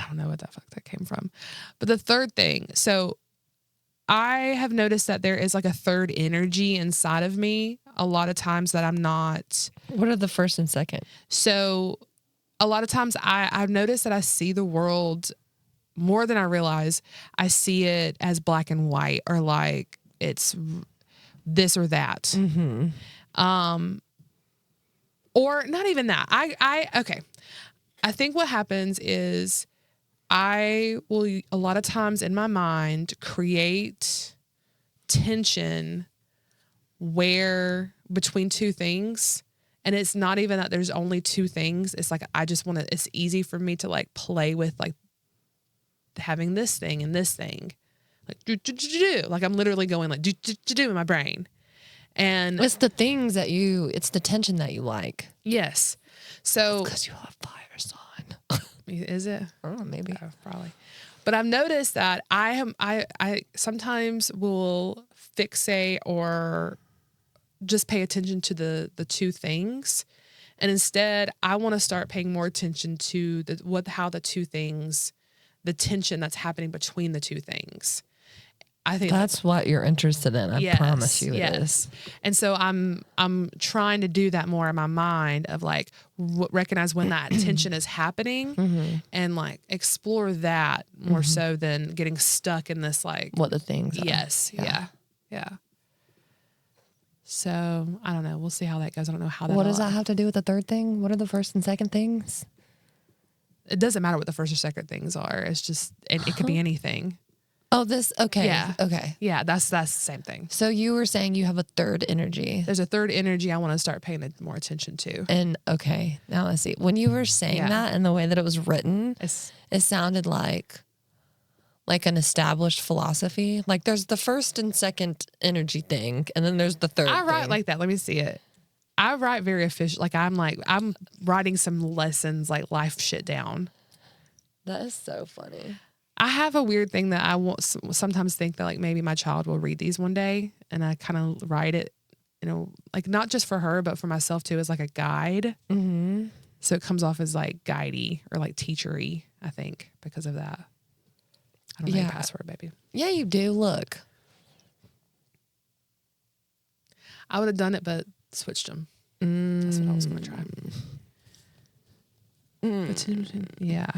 don't know what the fuck that came from. But the third thing, so I have noticed that there is like a third energy inside of me a lot of times that I'm not. What are the first and second? So a lot of times I've noticed that I see the world more than I realize. I see it as black and white, or like it's this or that. Mm-hmm. Or not even that. Okay. I think what happens is I will a lot of times in my mind create tension where between two things. And it's not even that there's only two things. It's like, I just want to, it's easy for me to like play with like having this thing and this thing. Like, like I'm literally going like, in my brain. And It's the things that it's the tension that you like. yes. So, Because you have fire sign. is it? Oh, maybe. Oh, probably. But I've noticed that I sometimes will fixate or just pay attention to the two things, and instead I want to start paying more attention to how the two things, the tension that's happening between the two things. I think that's what you're interested in. I promise you it is. And so I'm trying to do that more in my mind of like recognize when that tension is happening and like explore that more so than getting stuck in this like what the things are. Yes. Yeah. So I don't know. We'll see how that goes. I don't know how that. What does that have to do with the third thing? What are the first and second things? It doesn't matter what the first or second things are. It's just it could be anything. Oh, this okay. Yeah. Okay. Yeah, that's the same thing. So you were saying you have a third energy. There's a third energy I want to start paying more attention to. And okay, now I see. When you were saying that and the way that it was written, it sounded like an established philosophy. Like there's the first and second energy thing, and then there's the third. I write thing. like that. Let me see it. I write very official. Like I'm writing some lessons, like life shit down. That is so funny. I have a weird thing that I sometimes think that like maybe my child will read these one day, and I kind of write it, like not just for her, but for myself too, as like a guide. Mm-hmm. So it comes off as like guidey or like teachery, I think, because of that. I don't know your password, baby. Yeah, you do. Look. I would have done it, but switched them. That's what I was going to try. Yeah.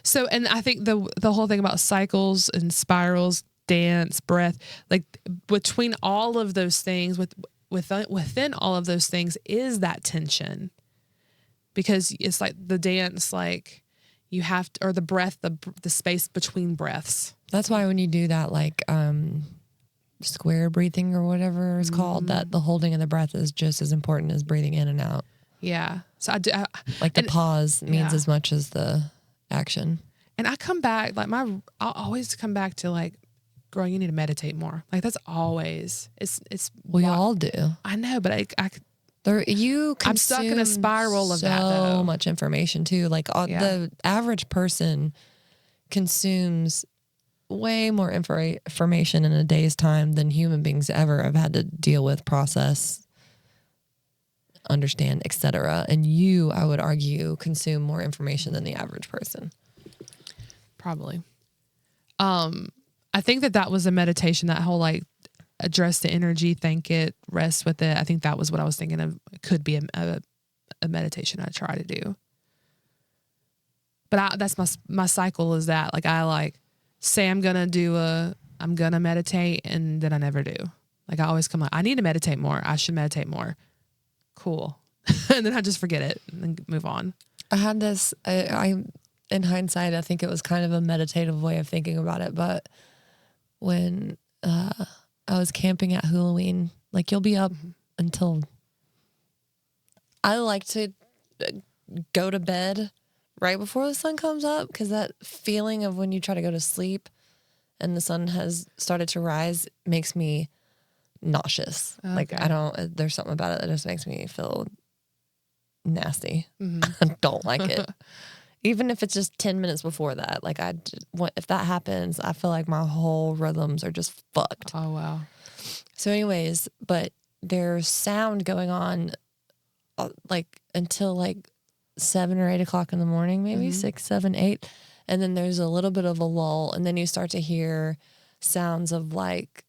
So, and I think the whole thing about cycles and spirals, dance, breath, like between all of those things, within all of those things is that tension. because it's like the dance, like you have to, or the breath, the space between breaths. That's why when you do that, like square breathing or whatever it's called, that the holding of the breath is just as important as breathing in and out. Yeah. So like the pause means yeah. as much as the action. And I come back, like I'll always come back to like, girl, you need to meditate more. Like that's always, it's. We all do. I know, but I'm stuck in a spiral of that though. So much information too. Like the average person consumes way more information in a day's time than human beings ever have had to deal with, process, understand, etc. And you, I would argue, consume more information than the average person. Probably. I think that was a meditation, that whole like address the energy, thank it, rest with it. I think that was what I was thinking of. It could be a meditation I try to do. But that's my cycle is that like I like say I'm gonna meditate and then I never do. Like I always come like, I need to meditate more. I should meditate more. Cool. And then I just forget it and then move on. I had this, I in hindsight, I think it was kind of a meditative way of thinking about it. But when I was camping at Hulaween, like you'll be up until, I like to go to bed right before the sun comes up, because that feeling of when you try to go to sleep and the sun has started to rise makes me nauseous. Okay. Like there's something about it that just makes me feel nasty. I don't like it. Even if it's just 10 minutes before that, like if that happens, I feel like my whole rhythms are just fucked. Oh, wow. So anyways, but there's sound going on like until like 7 or 8 o'clock in the morning, maybe 6, 7, 8. And then there's a little bit of a lull. And then you start to hear sounds of like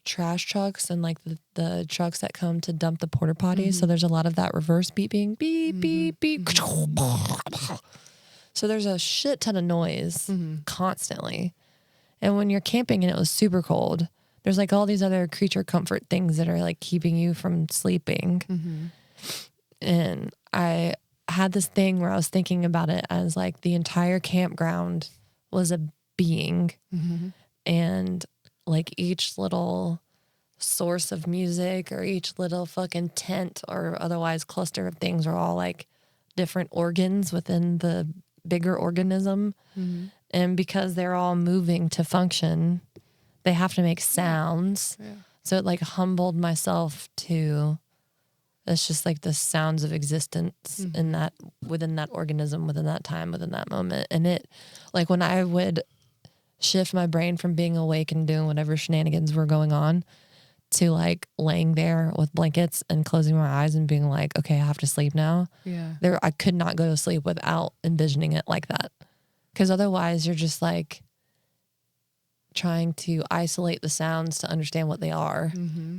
trash trucks and like the trucks that come to dump the porta potties. So there's a lot of that reverse beeping, beep, beep, beep. So there's a shit ton of noise constantly. And when you're camping and it was super cold, there's like all these other creature comfort things that are like keeping you from sleeping. And I had this thing where I was thinking about it as like the entire campground was a being. And like each little source of music or each little fucking tent or otherwise cluster of things are all like different organs within the bigger organism. And because they're all moving to function, they have to make sounds. So it like humbled myself to, it's just like the sounds of existence in that, within that organism, within that time, within that moment. And it, like when I would shift my brain from being awake and doing whatever shenanigans were going on to like laying there with blankets and closing my eyes and being like, okay, I have to sleep now. I could not go to sleep without envisioning it like that. Because otherwise you're just like trying to isolate the sounds to understand what they are.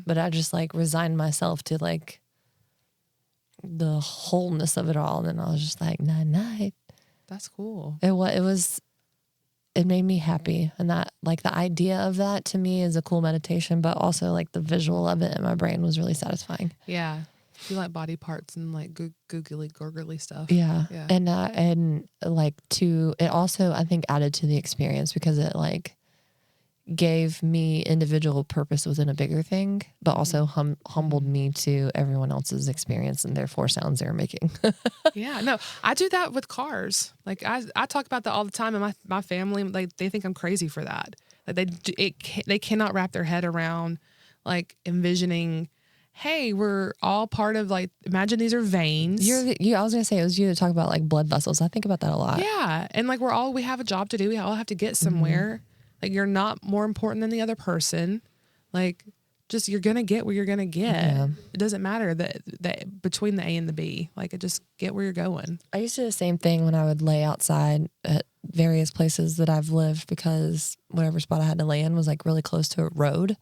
But I just like resigned myself to like the wholeness of it all. And then I was just like, night. That's cool. It made me happy. And that, like, the idea of that to me is a cool meditation, but also like the visual of it in my brain was really satisfying. Yeah. You like body parts and like googly gurgly stuff. Yeah. And like it also, I think, added to the experience because it like gave me individual purpose within a bigger thing, but also humbled me to everyone else's experience and therefore sounds they're making. Yeah, no, I do that with cars. Like I talk about that all the time, and my family, like they think I'm crazy for that. Like they cannot wrap their head around like envisioning, hey, we're all part of like, imagine these are veins. I was gonna say it was you to talk about like blood vessels. I think about that a lot. Yeah, and like we have a job to do. We all have to get somewhere. Like you're not more important than the other person. Like just you're gonna get where you're gonna get. Yeah. It doesn't matter that between the A and the B. Like just get where you're going. I used to do the same thing when I would lay outside at various places that I've lived because whatever spot I had to lay in was like really close to a road.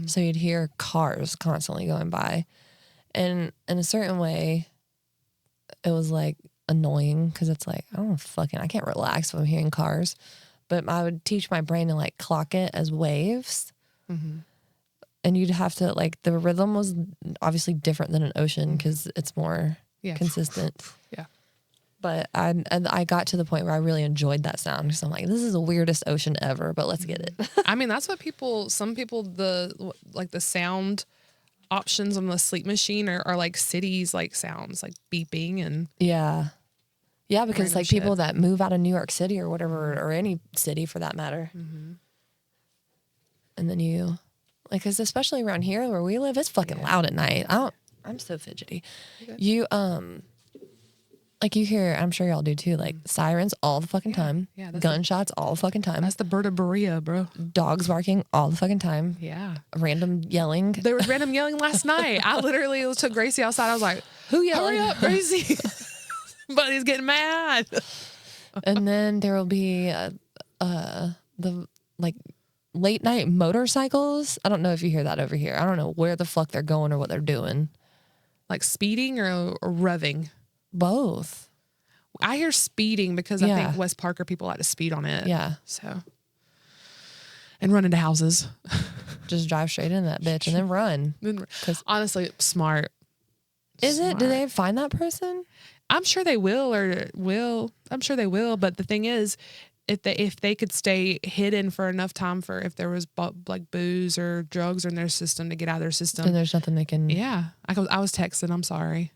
So you'd hear cars constantly going by. And in a certain way, it was like annoying because it's like, I can't relax when I'm hearing cars. But I would teach my brain to like clock it as waves. And you'd have to like, the rhythm was obviously different than an ocean because it's more consistent. Yeah. But I got to the point where I really enjoyed that sound because I'm like, this is the weirdest ocean ever, but let's get it. I mean, that's what some people, the sound options on the sleep machine are like cities, like sounds like beeping and. Yeah. Yeah, because random like people shit. that move out of New York City or whatever, or any city for that matter. Mm-hmm. And then you, like, cause especially around here where we live, it's fucking loud at night. I'm so fidgety. You, like you hear, I'm sure y'all do too, like sirens all the fucking time. Yeah, Gunshots all the fucking time. That's the bird of Berea, bro. Dogs barking all the fucking time. Yeah. Random yelling. There was random yelling last night. I literally took Gracie outside. I was like, Who yelling? hurry up, Gracie. Buddy's getting mad. And then there will be the like late night motorcycles. I don't know if you hear that over here. I don't know where the fuck they're going or what they're doing. Like speeding or revving? Both. I hear speeding because I think West Parker people like to speed on it. Yeah. So. And run into houses. Just drive straight into that bitch and then run. Honestly, smart. Is it? Do they find that person? I'm sure they will I'm sure they will. But the thing is, if they could stay hidden for enough time for if there was like booze or drugs in their system to get out of their system. Then there's nothing they can. Yeah. I was texting. I'm sorry.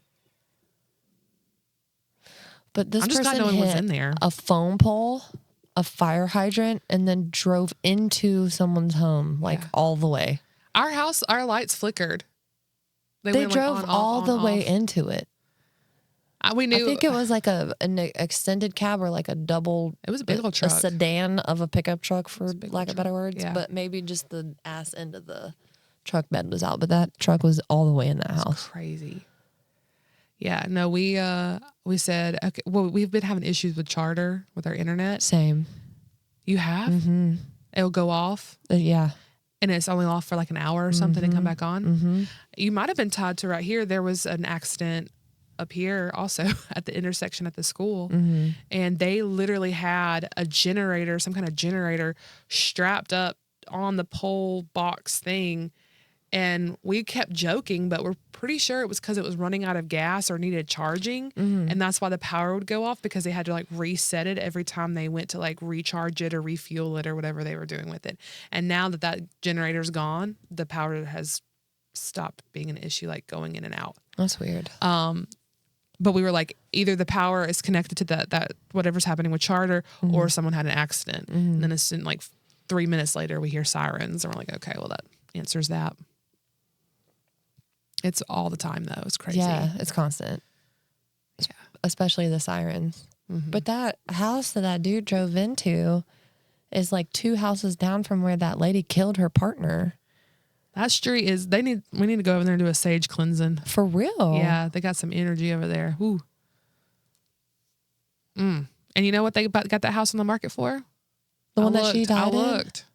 But this I'm just person not knowing hit what's in there. a phone pole, a fire hydrant, and then drove into someone's home, like all the way. Our house, our lights flickered. They went, drove like, on, all off, the on, way off. into it. We knew. I think it was like an extended cab or like a double. It was a big old truck. A sedan of a pickup truck, for lack of better words. Yeah. But maybe just the ass end of the truck bed was out. But that truck was all the way in that house. Crazy. Yeah. No, we said, okay, well, we've been having issues with Charter with our internet. Same. You have? Mm-hmm. It'll go off. Yeah. And it's only off for like an hour or something and come back on. Mm-hmm. You might have been tied to right here. There was an accident up here also at the intersection at the school. Mm-hmm. And they literally had a generator, some kind of generator strapped up on the pole box thing. And we kept joking, but we're pretty sure it was because it was running out of gas or needed charging. Mm-hmm. And that's why the power would go off, because they had to like reset it every time they went to like recharge it or refuel it or whatever they were doing with it. And now that generator's gone, the power has stopped being an issue, like going in and out. That's weird. But we were like, either the power is connected to that whatever's happening with Charter, or someone had an accident. And then it's in like 3 minutes later, we hear sirens and we're like, okay, well that answers that. It's all the time though. It's crazy. Yeah, it's constant. Yeah. Especially the sirens. Mm-hmm. But that house that dude drove into is like 2 houses down from where that lady killed her partner. That street is, we need to go over there and do a sage cleansing. For real? Yeah, they got some energy over there. Ooh. And you know what they got that house on the market for? The one that she died in? I looked.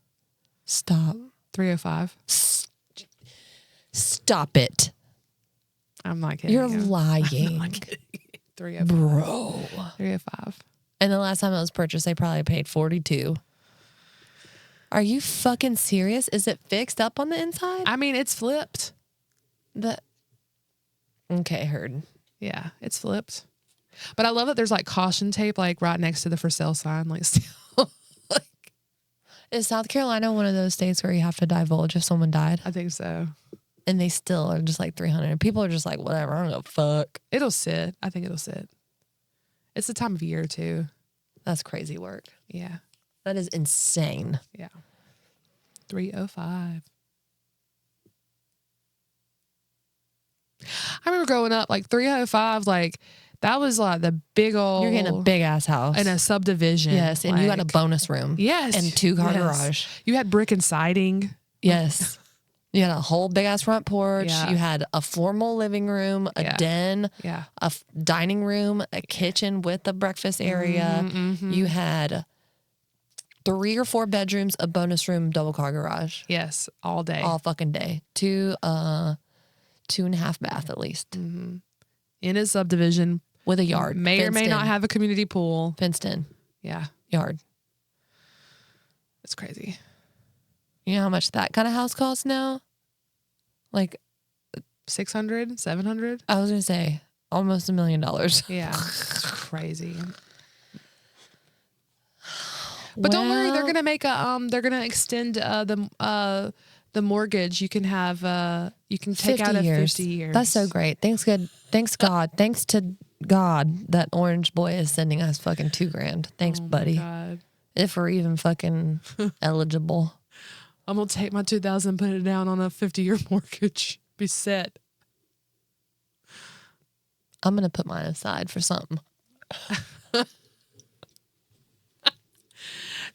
Stop. 305. Stop it. I'm not kidding. You're you. lying. I'm not kidding. 305. Bro. 305. And the last time it was purchased, they probably paid $42. Are you fucking serious? Is it fixed up on the inside? I mean, it's flipped. Okay, heard. Yeah, it's flipped. But I love that there's like caution tape like right next to the for sale sign. Like still. Is South Carolina one of those states where you have to divulge if someone died? I think so. And they still are just like 300. People are just like, whatever, I don't know, fuck. It'll sit. I think it'll sit. It's the time of year too. That's crazy work. Yeah. That is insane. Yeah. 305. I remember growing up, like 305, like that was like the big old. You're getting a big ass house. in a subdivision. Yes, and you had a like- bonus room. Yes. And 2-car garage. You had brick and siding. Yes. You had a whole big ass front porch. Yeah. You had a formal living room, a Yeah. den, Yeah. a dining room, a kitchen with a breakfast area. Mm-hmm. You had 3 or 4 bedrooms, a bonus room, double car garage. Yes. All day. All fucking day. 2.5 bath at least. Mm-hmm. In a subdivision. With a yard. May or may fenced not in. have a community pool. Fenced in. Yeah. Yard. It's crazy. You know how much that kind of house costs now? Like, 600, 700. I was going to say, almost $1 million. Yeah, it's crazy. But don't worry, they're gonna make they're gonna extend the mortgage. You can have you can take out 50 years. That's so great. Thanks God. Thanks to God that Orange Boy is sending us fucking $2,000. Thanks, buddy. God. If we're even fucking eligible. I'm gonna take my 2,000, put it down on a 50-year mortgage. Be set. I'm gonna put mine aside for something.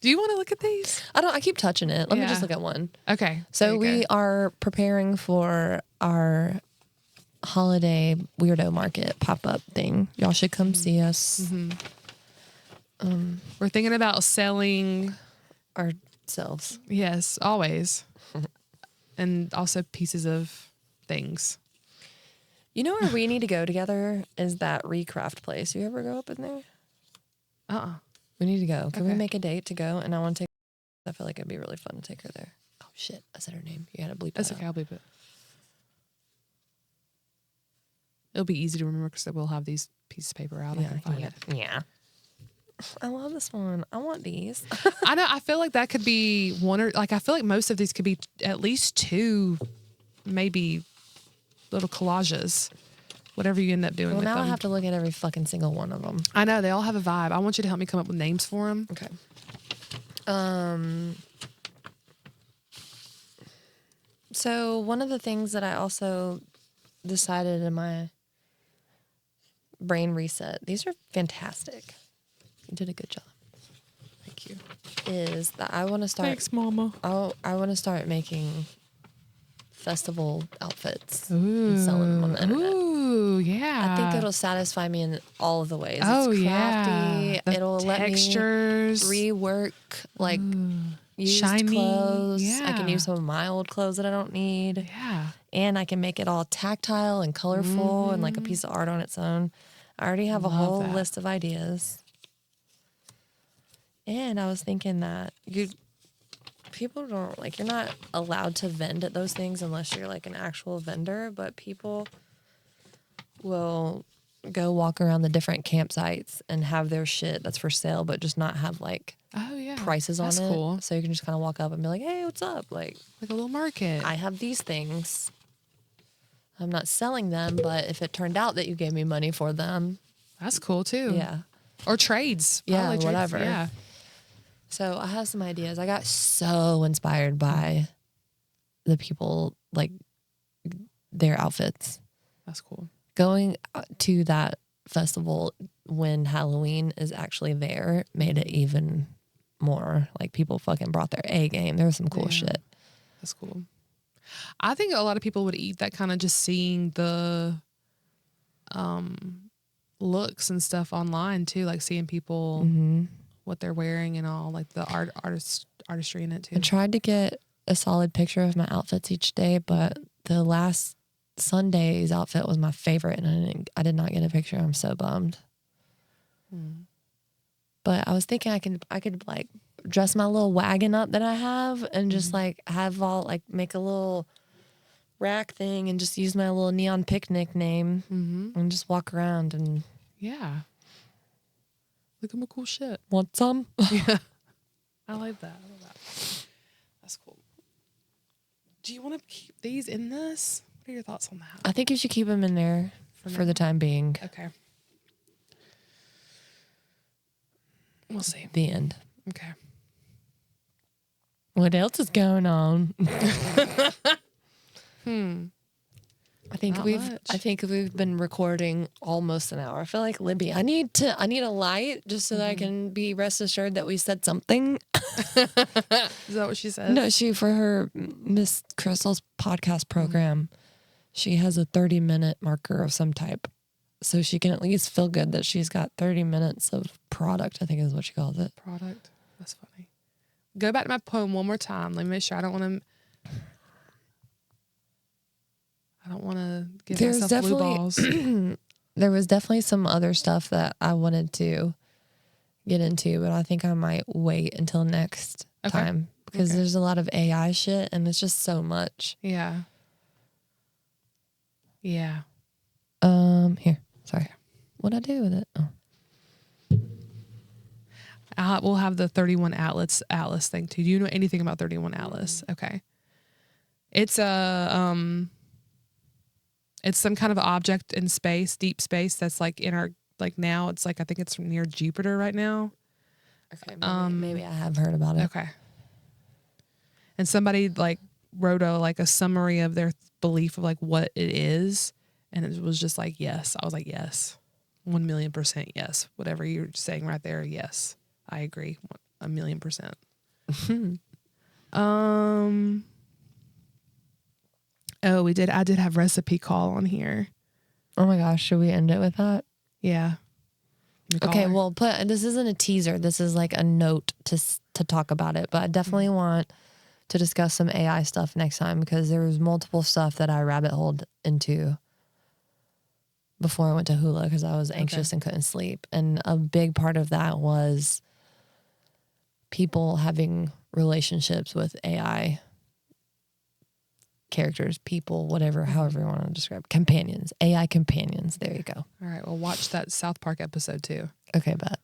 Do you want to look at these? I keep touching it. Let me just look at one. Okay. So we are preparing for our holiday weirdo market pop-up thing. Y'all should come see us. We're thinking about selling Ourselves. Yes, always. And also pieces of things. You know where we need to go together is that Recraft place. You ever go up in there? We need to go. Can we make a date to go? And I want to take. I feel like it'd be really fun to take her there. Oh shit! I said her name. You had to bleep That's that okay. out. I'll bleep it. It'll be easy to remember because we'll have these pieces of paper out. I can find it. Yeah. I love this one. I want these. I know. I feel like that could be one or I feel like most of these could be at least two, maybe little collages. Whatever you end up doing Well, with now them. I have to look at every fucking single one of them. I know they all have a vibe. I want you to help me come up with names for them. Okay. So one of the things that I also decided in my brain reset, these are fantastic. You did a good job. Thank you. Is that I want to start. Thanks, Mama. I want to start making festival outfits Ooh, and selling them on the internet. Ooh, yeah. I think it'll satisfy me in all of the ways. Oh, it's crafty. yeah. The It'll textures. let me rework like used Shiny. clothes. I can Yeah. use some of my old clothes that I don't need. Yeah. And I can make it all tactile and colorful and like a piece of art on its own. I already have a whole that. list of ideas. And I was thinking that people don't like, you're not allowed to vend at those things unless you're like an actual vendor, but people will go walk around the different campsites and have their shit that's for sale, but just not have like Oh, yeah. prices on That's it. cool. So you can just kind of walk up and be like, hey, what's up? Like Like a little market. I have these things. I'm not selling them, but if it turned out that you gave me money for them, That's cool too. yeah. Or trades. Yeah, Probably trades. whatever. Yeah. So I have some ideas. I got so inspired by the people, like their outfits. That's cool. Going to that festival when Halloween is actually there made it even more. Like people fucking brought their A game. There was some cool shit. That's cool. I think a lot of people would eat that kind of just seeing the looks and stuff online too, like seeing people what they're wearing and all, like the artistry in it too. I tried to get a solid picture of my outfits each day, but the last Sunday's outfit was my favorite, and I did not get a picture. I'm so bummed. But I was thinking I could like dress my little wagon up that I have and just like have all like make a little rack thing and just use my little neon picnic name and just walk around and Yeah. Look at my cool shit. want some. Yeah. I like that. I love that. That's cool. Do you want to keep these in this? What are your thoughts on that? I think you should keep them in there for the time being. Okay. We'll see. The end. Okay. What else is going on? I think Not we've much. been recording almost an hour. I feel like Libby. I need a light just so that I can be rest assured that we said something. Is that what she said? No, for her Miss Crystal's podcast program, she has a 30-minute marker of some type. So she can at least feel good that she's got 30 minutes of product, I think is what she calls it. Product. That's funny. Go back to my poem one more time. Let me make sure I don't want to give myself blue balls. There was definitely some other stuff that I wanted to get into, but I think I might wait until next time because there's a lot of AI shit and it's just so much. Yeah. Yeah. Here. Sorry. What'd I do with it? Oh. We'll have the 31 Atlas thing too. Do you know anything about 31 Atlas? Okay. It's it's some kind of object in space, deep space, that's like in our, like now it's like, I think it's near Jupiter right now. Okay. Maybe I have heard about it. Okay. And somebody like wrote a summary of their belief of like what it is. And it was just like, yes. I was like, yes. 1,000,000% yes. Whatever you're saying right there, yes. I agree. 1,000,000%. Oh, I did have recipe call on here. Oh my gosh. Should we end it with that? Yeah. Okay. Well, this isn't a teaser. This is like a note to talk about it, but I definitely want to discuss some AI stuff next time because there was multiple stuff that I rabbit holed into before I went to Hula because I was anxious and couldn't sleep. And a big part of that was people having relationships with AI characters, people, whatever, however you want to describe. Companions, AI companions. There you go. All right. Well, watch that South Park episode too. Okay, bet.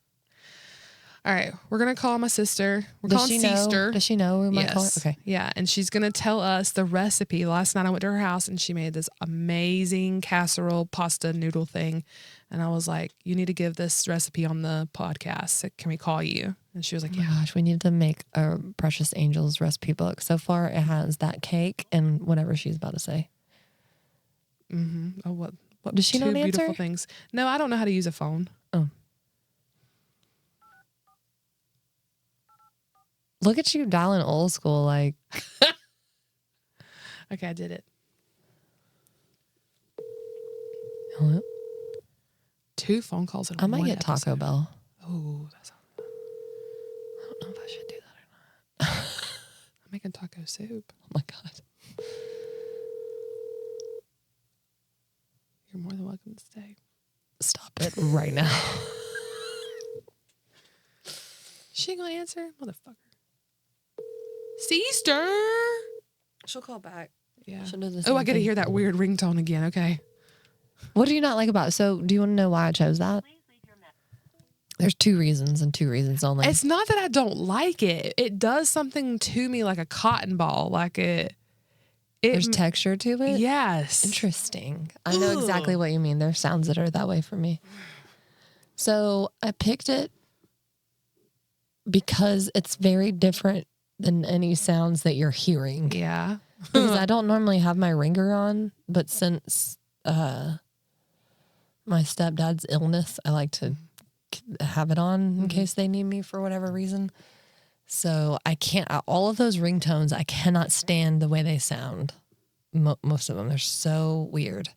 All right. We're going to call my sister. We're Does calling she know? Seester. Does she know we might call her? Yes. Okay. Yeah. And she's going to tell us the recipe. Last night I went to her house and she made this amazing casserole pasta noodle thing. And I was like, you need to give this recipe on the podcast. So can we call you? And she was like, oh my gosh, we need to make a Precious Angels recipe book. So far it has that cake and whatever she's about to say. Mm-hmm. Oh, what does she know two the beautiful answer? Things. No, I don't know how to use a phone. Oh. Look at you dialing old school like. Okay, I did it. Hello? 2 phone calls in I might one get Taco episode. Bell. Oh, that's. I don't know if I should do that or not. I'm making taco soup. Oh my God. You're more than welcome to stay. Stop it right now. She ain't gonna answer, motherfucker. Seester. She'll call back. Yeah. She'll do the Oh, same I gotta thing. hear that weird ringtone again. Okay. What do you not like about it? So do you want to know why I chose that? There's 2 reasons and 2 reasons only. It's not that I don't like it. It does something to me like a cotton ball. Like There's texture to it? Yes. Interesting. I know exactly what you mean. There's sounds that are that way for me. So I picked it because it's very different than any sounds that you're hearing. Yeah. Because I don't normally have my ringer on, but since my stepdad's illness, I like to have it on in case they need me for whatever reason. So I can't, all of those ringtones, I cannot stand the way they sound. Most of them, they're so weird.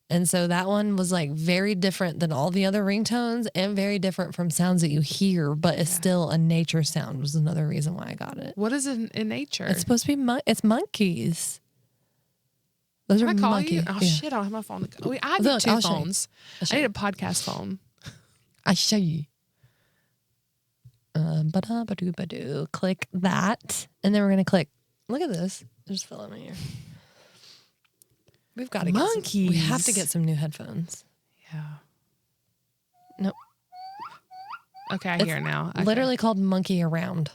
And so that one was like very different than all the other ringtones and very different from sounds that you hear, but it's still a nature sound was another reason why I got it. What is it in nature? It's supposed to be, it's monkeys. Those Can are I call monkeys. you? Oh, Yeah. shit, I don't have my phone. I need Look, 2 I'll show you. phones. I'll show I need you. a podcast phone. I show you. Ba-da-ba-doo-ba-doo. Click that. And then we're going to click. Look at this. There's filling in here. We've got to get Monkeys. we have to get some new headphones. Yeah. Nope. Okay, I It's hear it now. Okay. Literally called Monkey Around.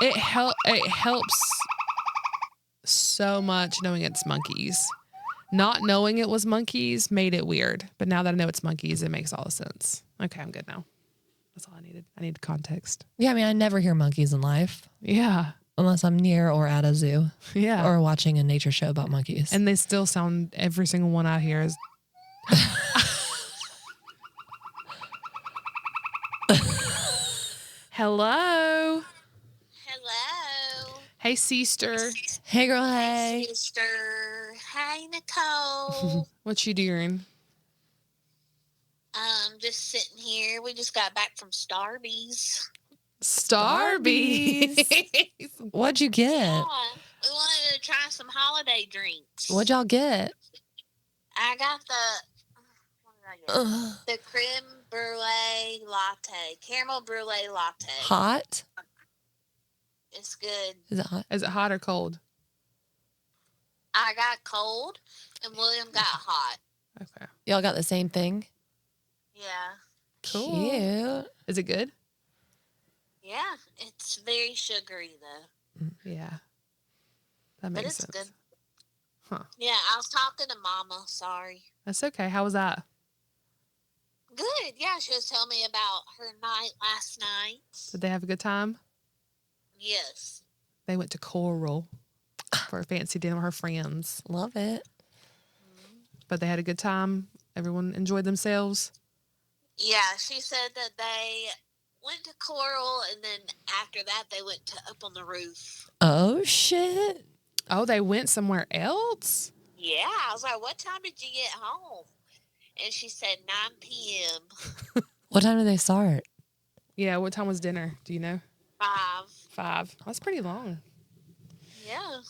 It helps so much knowing it's monkeys. Not knowing it was monkeys made it weird, but now that I know it's monkeys, it makes all the sense. Okay, I'm good now. That's all I needed. I needed context. Yeah, I mean, I never hear monkeys in life Yeah. unless I'm near or at a zoo Yeah. or watching a nature show about monkeys. And they still sound, every single one out here is. Hello. Hello. Hey, Seester. Hey, girl, hey. Sister. Hi, Nicole. What you doing? Just sitting here. We just got back from Starbucks. Starbies. What'd you get? Yeah, we wanted to try some holiday drinks. What'd y'all get? I got what did I get? The creme brulee latte, caramel brulee latte. Hot? It's good. Is it hot? Is it hot or cold? I got cold, and William got hot. Okay. Y'all got the same thing? Yeah. Cool. Cute. Is it good? Yeah. It's very sugary, though. Yeah. That But makes it's sense. good. Huh. Yeah, I was talking to Mama. Sorry. That's okay. How was that? Good. Yeah, she was telling me about her night last night. Did they have a good time? Yes. They went to Coral for a fancy dinner with her friends. Love it. But they had a good time. Everyone enjoyed themselves. Yeah, she said that they went to Coral, and then after that, they went to up on the roof. Oh, shit. Oh, they went somewhere else? Yeah, I was like, what time did you get home? And she said 9 p.m. What time did they start? Yeah, what time was dinner? Do you know? 5. 5. That's pretty long. Yeah.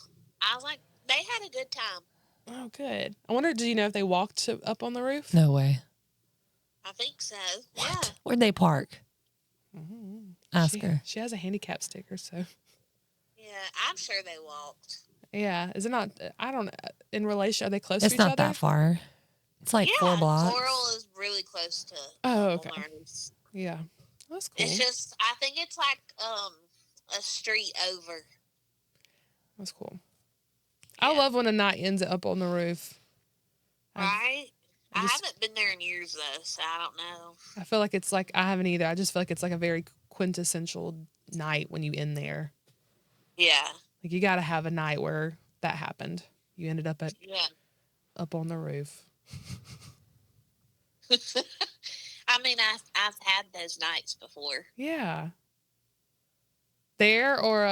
I was like, they had a good time. Oh, good. I wonder, do you know if they walked up on the roof? No way. I think so. What? Yeah. Where'd they park? Ask her. She has a handicap sticker, so. Yeah, I'm sure they walked. Yeah. Is it not, I don't know, in relation, are they close It's to each not other? that far. It's like 4 blocks. Coral is really close to Oh, okay. Walmart's. Yeah. That's cool. It's just, I think it's like a street over. That's cool. I love when a night ends up on the roof. Right? I haven't been there in years, though, so I don't know. I feel like it's like, I haven't either. I just feel like it's like a very quintessential night when you end there. Yeah. Like you got to have a night where that happened. You ended up up on the roof. I mean, I've had those nights before. Yeah. There or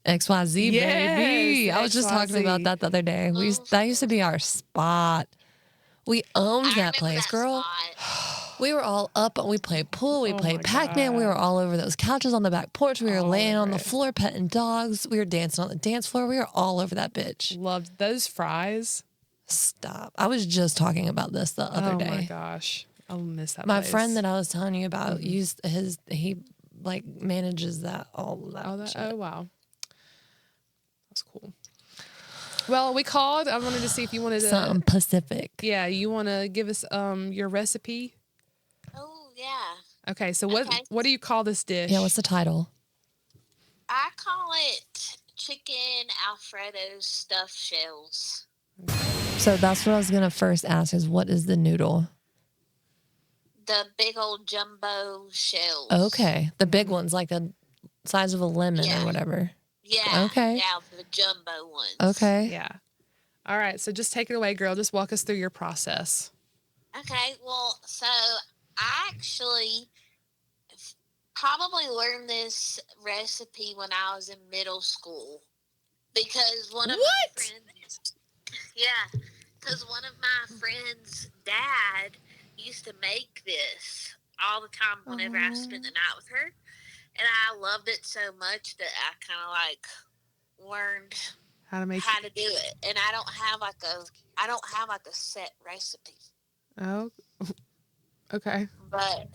XYZ, Yes, baby. I was just talking about XYZ. that the other day. That used to be our spot. We owned that place, girl. Spot. We were all up and we played pool. We Oh played my Pac-Man. We were God. all over those couches on the back porch. We were All laying on over the it. floor petting dogs. We were dancing on the dance floor. We were all over that bitch. Loved those fries. Stop. I was just talking about this the other day. Oh my gosh. I'll miss that My place. friend that I was telling you about he like manages that all of that. Shit. Oh wow. That's cool. Well, we called. I wanted to see if you wanted to Something Pacific. Yeah, you want to give us your recipe? Oh, yeah. Okay, so what do you call this dish? Yeah, what's the title? I call it chicken Alfredo stuffed shells. So that's what I was gonna first ask is what is the noodle? The big old jumbo shells. Okay. The big ones, like the size of a lemon or whatever. Yeah. Okay. Yeah, the jumbo ones. Okay. Yeah. All right, so just take it away, girl. Just walk us through your process. Okay, well, so I actually probably learned this recipe when I was in middle school because one of my friends, because one of my friends' dad used to make this all the time whenever I spent the night with her, and I loved it so much that I kind of like learned How to do it, and I don't have like a set recipe. Oh, okay. But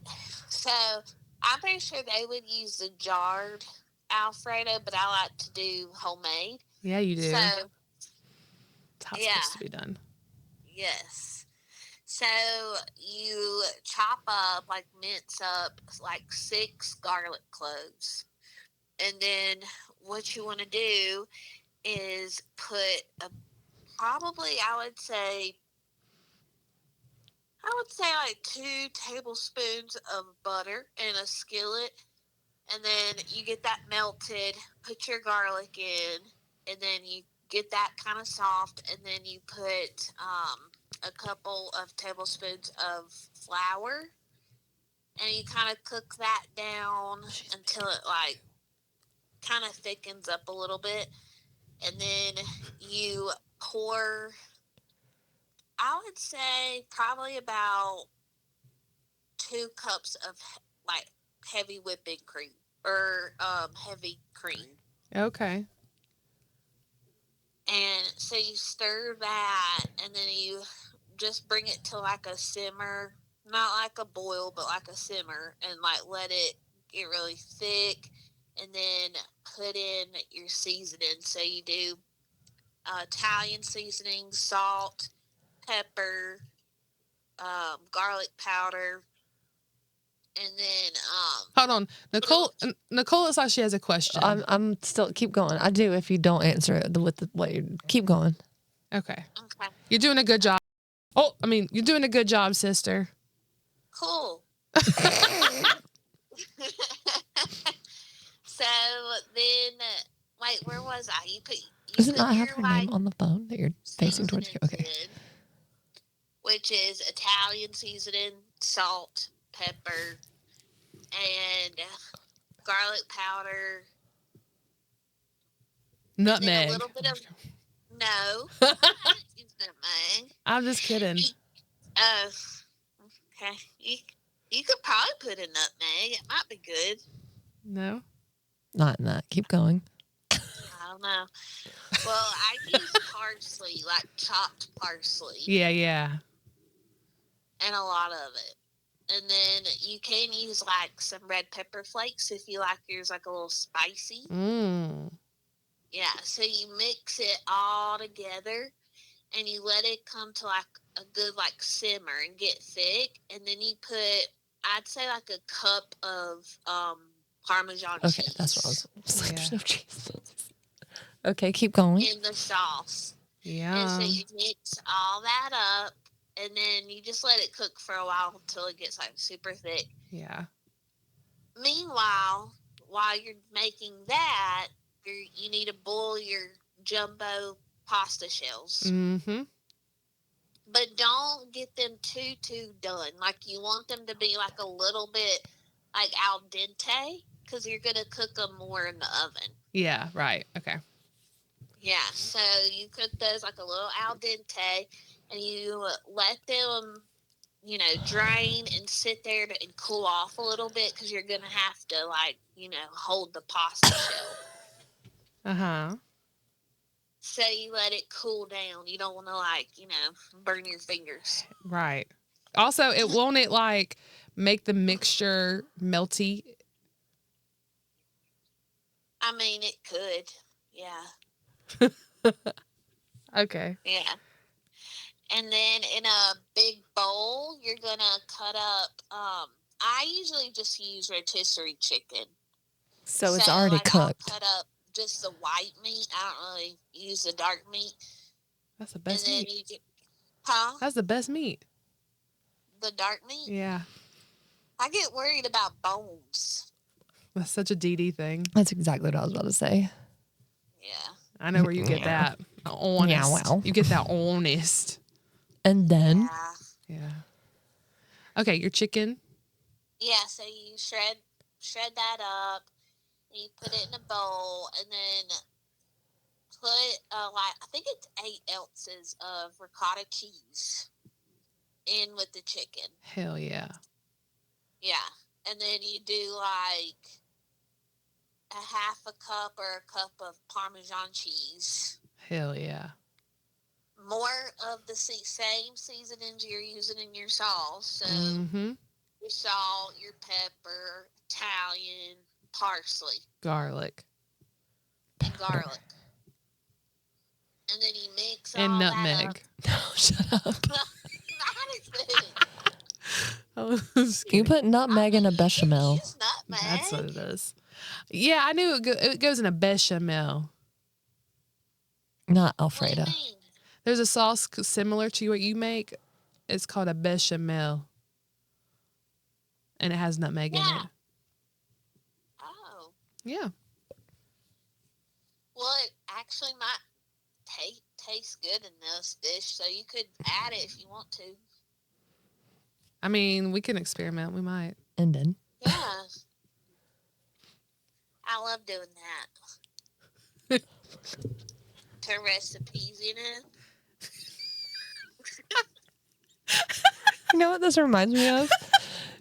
so I'm pretty sure they would use the jarred Alfredo, but I like to do homemade. Yeah, you do. So That's how it's supposed to be done. yes. So you chop up, like mince up, like 6 garlic cloves, and then what you want to do is put probably I would say like 2 tablespoons of butter in a skillet, and then you get that melted, put your garlic in, and then you get that kind of soft, and then you put a couple of tablespoons of flour, and you kind of cook that down until it like kind of thickens up a little bit, and then you pour, I would say probably about 2 cups of like heavy whipping cream or heavy cream. Okay. And so you stir that, and then you just bring it to like a simmer, not like a boil, but like a simmer, and like let it get really thick, and then put in your seasoning. So you do Italian seasoning, salt, pepper, garlic powder, and then Hold on. Nicole looks like she has a question. I'm still keep going. I do if you don't answer it with the what you keep going. Okay. okay, You're doing a good job. Oh, I mean, you're doing a good job, sister. cool. So then, wait, where was I? You Doesn't put not have your her name on the phone that you're facing towards you? Okay. seasonings in, which is Italian seasoning, salt, pepper, and garlic powder. And then Nutmeg. a little bit of no. I didn't use nutmeg. I'm just kidding. Okay. You could probably put a nutmeg. It might be good. No. Not in that. Keep going. I don't know. Well, I use parsley, like chopped parsley, Yeah. and a lot of it. And then you can use like some red pepper flakes if you like yours like a little spicy. Mm. Yeah, so you mix it all together and you let it come to like a good like simmer and get thick, and then you put, I'd say, like a cup of Parmesan Okay, cheese. that's what I was. Yeah. Jesus. Okay, keep going. In the sauce. Yeah. And so you mix all that up, and then you just let it cook for a while until it gets like super thick. Yeah. Meanwhile, while you're making that, you need to boil your jumbo pasta shells. Mm-hmm. But don't get them too done. Like, you want them to be like a little bit like al dente, because you're going to cook them more in the oven. Yeah, right. Okay. Yeah, so you cook those like a little al dente, and you let them, drain and sit there and cool off a little bit, because you're going to have to, like, hold the pasta shell. Uh-huh. So you let it cool down. You don't want to, like, burn your fingers. Right. Also, it won't like make the mixture melty. I mean, it could. Yeah. Okay. Yeah. And then in a big bowl, you're going to cut up, I usually just use rotisserie chicken. So it's already cooked. I'll cut up just the white meat. I don't really use the dark meat. That's the best and then meat. That's the best meat. The dark meat? Yeah. I get worried about bones. That's such a DD thing. That's exactly what I was about to say. Yeah. I know where you get that. Honest. Yeah, well. You get that honest. And then Yeah. Okay, your chicken. Yeah, so you shred that up, and you put it in a bowl, and then put I think it's 8 ounces of ricotta cheese in with the chicken. Hell yeah. Yeah, and then you do like a half a cup or a cup of Parmesan cheese. Hell yeah. More of the same seasonings you're using in your sauce. So your salt, your pepper, Italian, parsley. Garlic. And garlic. And then you mix And all nutmeg. No, shut up. Not You put nutmeg in a bechamel. Use nutmeg. That's what it is. Yeah, I knew it goes in a bechamel. Not What Alfredo. do you mean? There's a sauce similar to what you make. It's called a bechamel. And it has nutmeg in it. Oh. Yeah. Well, it actually might taste good in this dish, so you could add it if you want to. I mean, we can experiment. We might. And then Yeah. I love doing that. To recipes, you know what this reminds me of?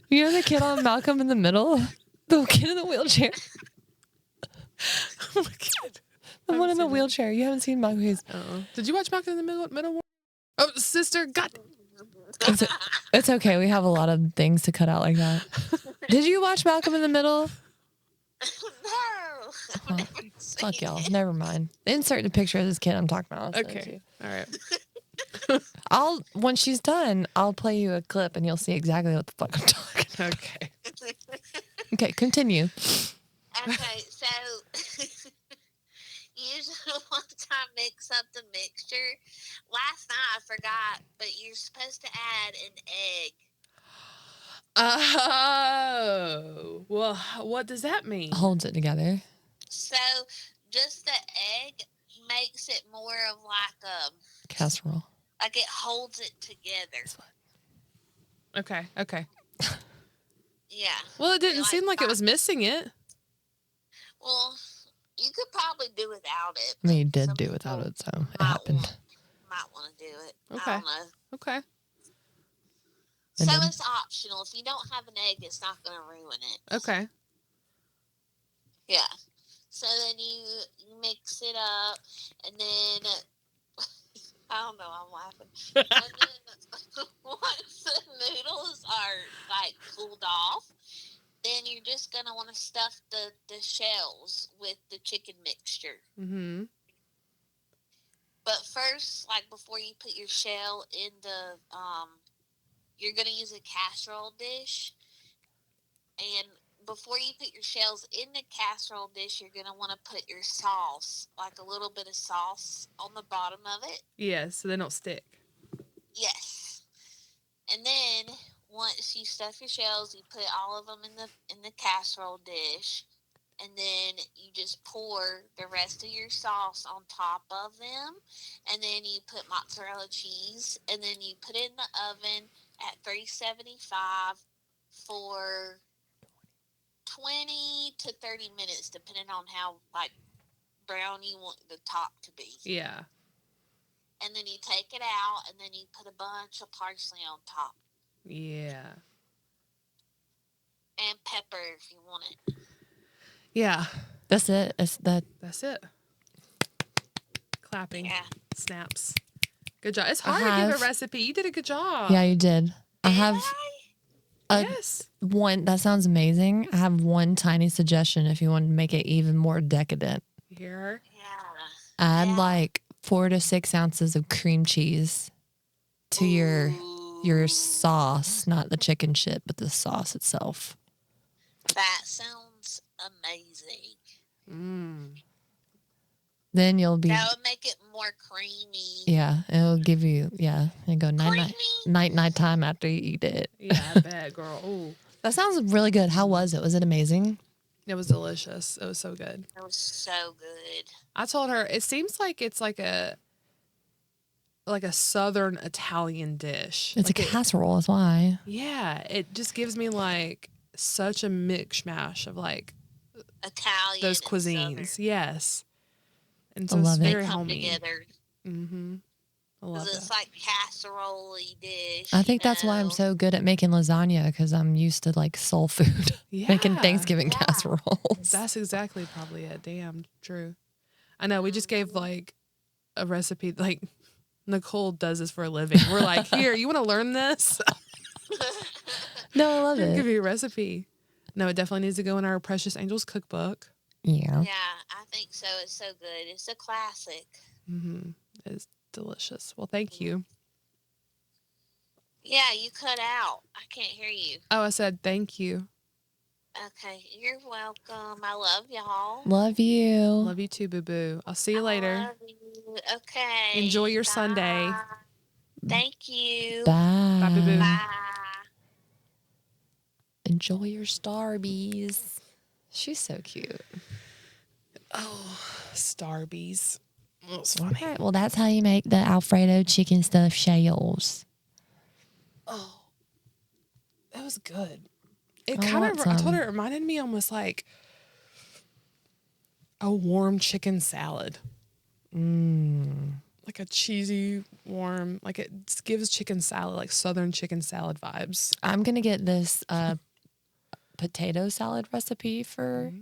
You know the kid on Malcolm in the Middle? The kid in the wheelchair? Oh my God. The one in the seen it. wheelchair. You haven't seen Malcolm. Did you watch Malcolm in the Middle? Oh, sister, God. It's okay. We have a lot of things to cut out like that. Did you watch Malcolm in the Middle? No. I've never seen Fuck y'all. it. Never mind. Insert the picture of this kid I'm talking about. I'll send it to Okay. you. All right. When she's done, I'll play you a clip and you'll see exactly what the fuck I'm talking about. Okay. Okay, continue. Okay, so usually once I mix up the mixture, last night I forgot, but you're supposed to add an egg. Oh. Well, what does that mean? Holds it together. So just the egg makes it more of Casserole. like it holds it together. Okay. Okay. Yeah. Well, it didn't Like seem like it was missing it. Well, you could probably do without it. I mean, you did Some do without people it, so it happened. Might want to do it. Okay. I don't know. Okay. And So then- it's optional. If you don't have an egg, it's not going to ruin it. Okay. Yeah. So then you mix it up, and then I don't know. I'm laughing. And then once the noodles are like cooled off, then you're just gonna want to stuff the shells with the chicken mixture. Mm-hmm. But first, like before you put your shell in the you're gonna use a casserole dish, and before you put your shells in the casserole dish, you're gonna want to put your sauce, like a little bit of sauce, on the bottom of it. Yeah, so they don't stick. Yes. And then once you stuff your shells, you put all of them in the casserole dish, and then you just pour the rest of your sauce on top of them, and then you put mozzarella cheese, and then you put it in the oven at 375 for 20 to 30 minutes, depending on how like brown you want the top to be. Yeah. And then you take it out, and then you put a bunch of parsley on top. Yeah. And pepper if you want it. Yeah. That's it. That's it. Clapping. Yeah. Snaps. Good job. It's hard I to give have- a recipe. You did a good job. Yeah, you did. I have Yes. one. That sounds amazing. I have one tiny suggestion if you want to make it even more decadent. Here. Yeah. Add Yeah. like 4 to 6 ounces of cream cheese to your Ooh. sauce, not the chicken shit, but the sauce itself. That sounds amazing. Mm. Then you'll be That would make it more creamy. yeah, it'll give you and go Creamy? night time after you eat it. Yeah, I bet, girl. Ooh. That sounds really good. How was it? Was it amazing? It was delicious. It was so good. It was so good. I told her it seems like it's like a southern Italian dish. It's like a casserole, that's why. Yeah, it just gives me like such a mishmash of like Italian. those and cuisines. Southern. Yes. And I so it's love it. very Come homey. together. Mm-hmm. I love Because it's that. like casserole-y dish. I think that's why I'm know? so good at making lasagna because I'm used to like soul food, making Yeah. Thanksgiving Yeah. casseroles. That's exactly probably it. Damn true. I know. We just gave like a recipe. Like Nicole does this for a living. We're like, here, you want to learn this? No, I love I'll give it. you a recipe. No, it definitely needs to go in our Precious Angels cookbook. Yeah. Yeah, I think so. It's so good. It's a classic. Mm-hmm. It's delicious. Well, thank you. Yeah, you cut out. I can't hear you. Oh, I said thank you. Okay, you're welcome. I love y'all. Love you. Love you too, boo boo. I'll see you later. I love you. Okay. Enjoy your Sunday. Bye. Thank you. Bye. Bye, boo-boo. Bye. Enjoy your Starbies. She's so cute. Oh, Starbies. That's All funny. right. Well, that's how you make the Alfredo chicken stuffed shells. Oh, that was good. It I kind want of, I told some. her it reminded me almost like a warm chicken salad. Like a cheesy, warm, like it gives chicken salad, like southern chicken salad vibes. I'm going to get this potato salad recipe for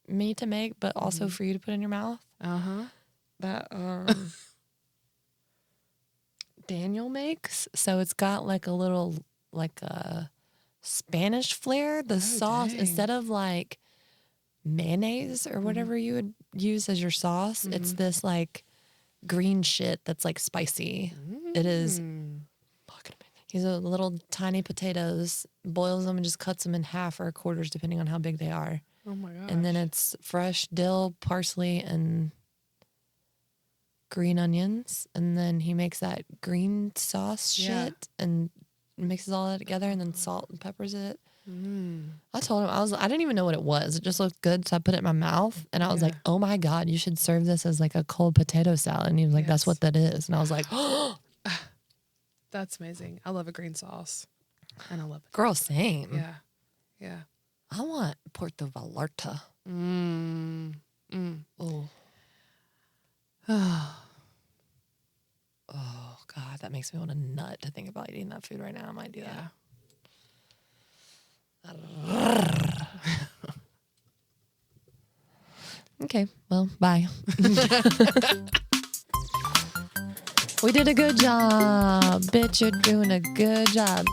me to make, but also for you to put in your mouth. Uh-huh. That Daniel makes. So it's got like a little, like a Spanish flair. The sauce, dang. instead of like mayonnaise or whatever you would use as your sauce. It's this like green shit that's like spicy. It is fucking amazing. He's a little tiny potatoes, boils them and just cuts them in half or quarters depending on how big they are. Oh my gosh. And then it's fresh dill, parsley, and green onions. And then he makes that green sauce shit and mixes all that together and then salt and peppers it. I told him, I didn't even know what it was. It just looked good. So I put it in my mouth and I was like, oh my God, you should serve this as like a cold potato salad. And he was like, that's what that is. And I was like, oh, that's amazing. I love a green sauce. And I love it. Girl, same. Yeah. Yeah. I want Puerto Vallarta. Oh. Oh, God, that makes me want a nut to think about eating that food right now. I might do that. Okay, well, bye. We did a good job. Bitch, you're doing a good job.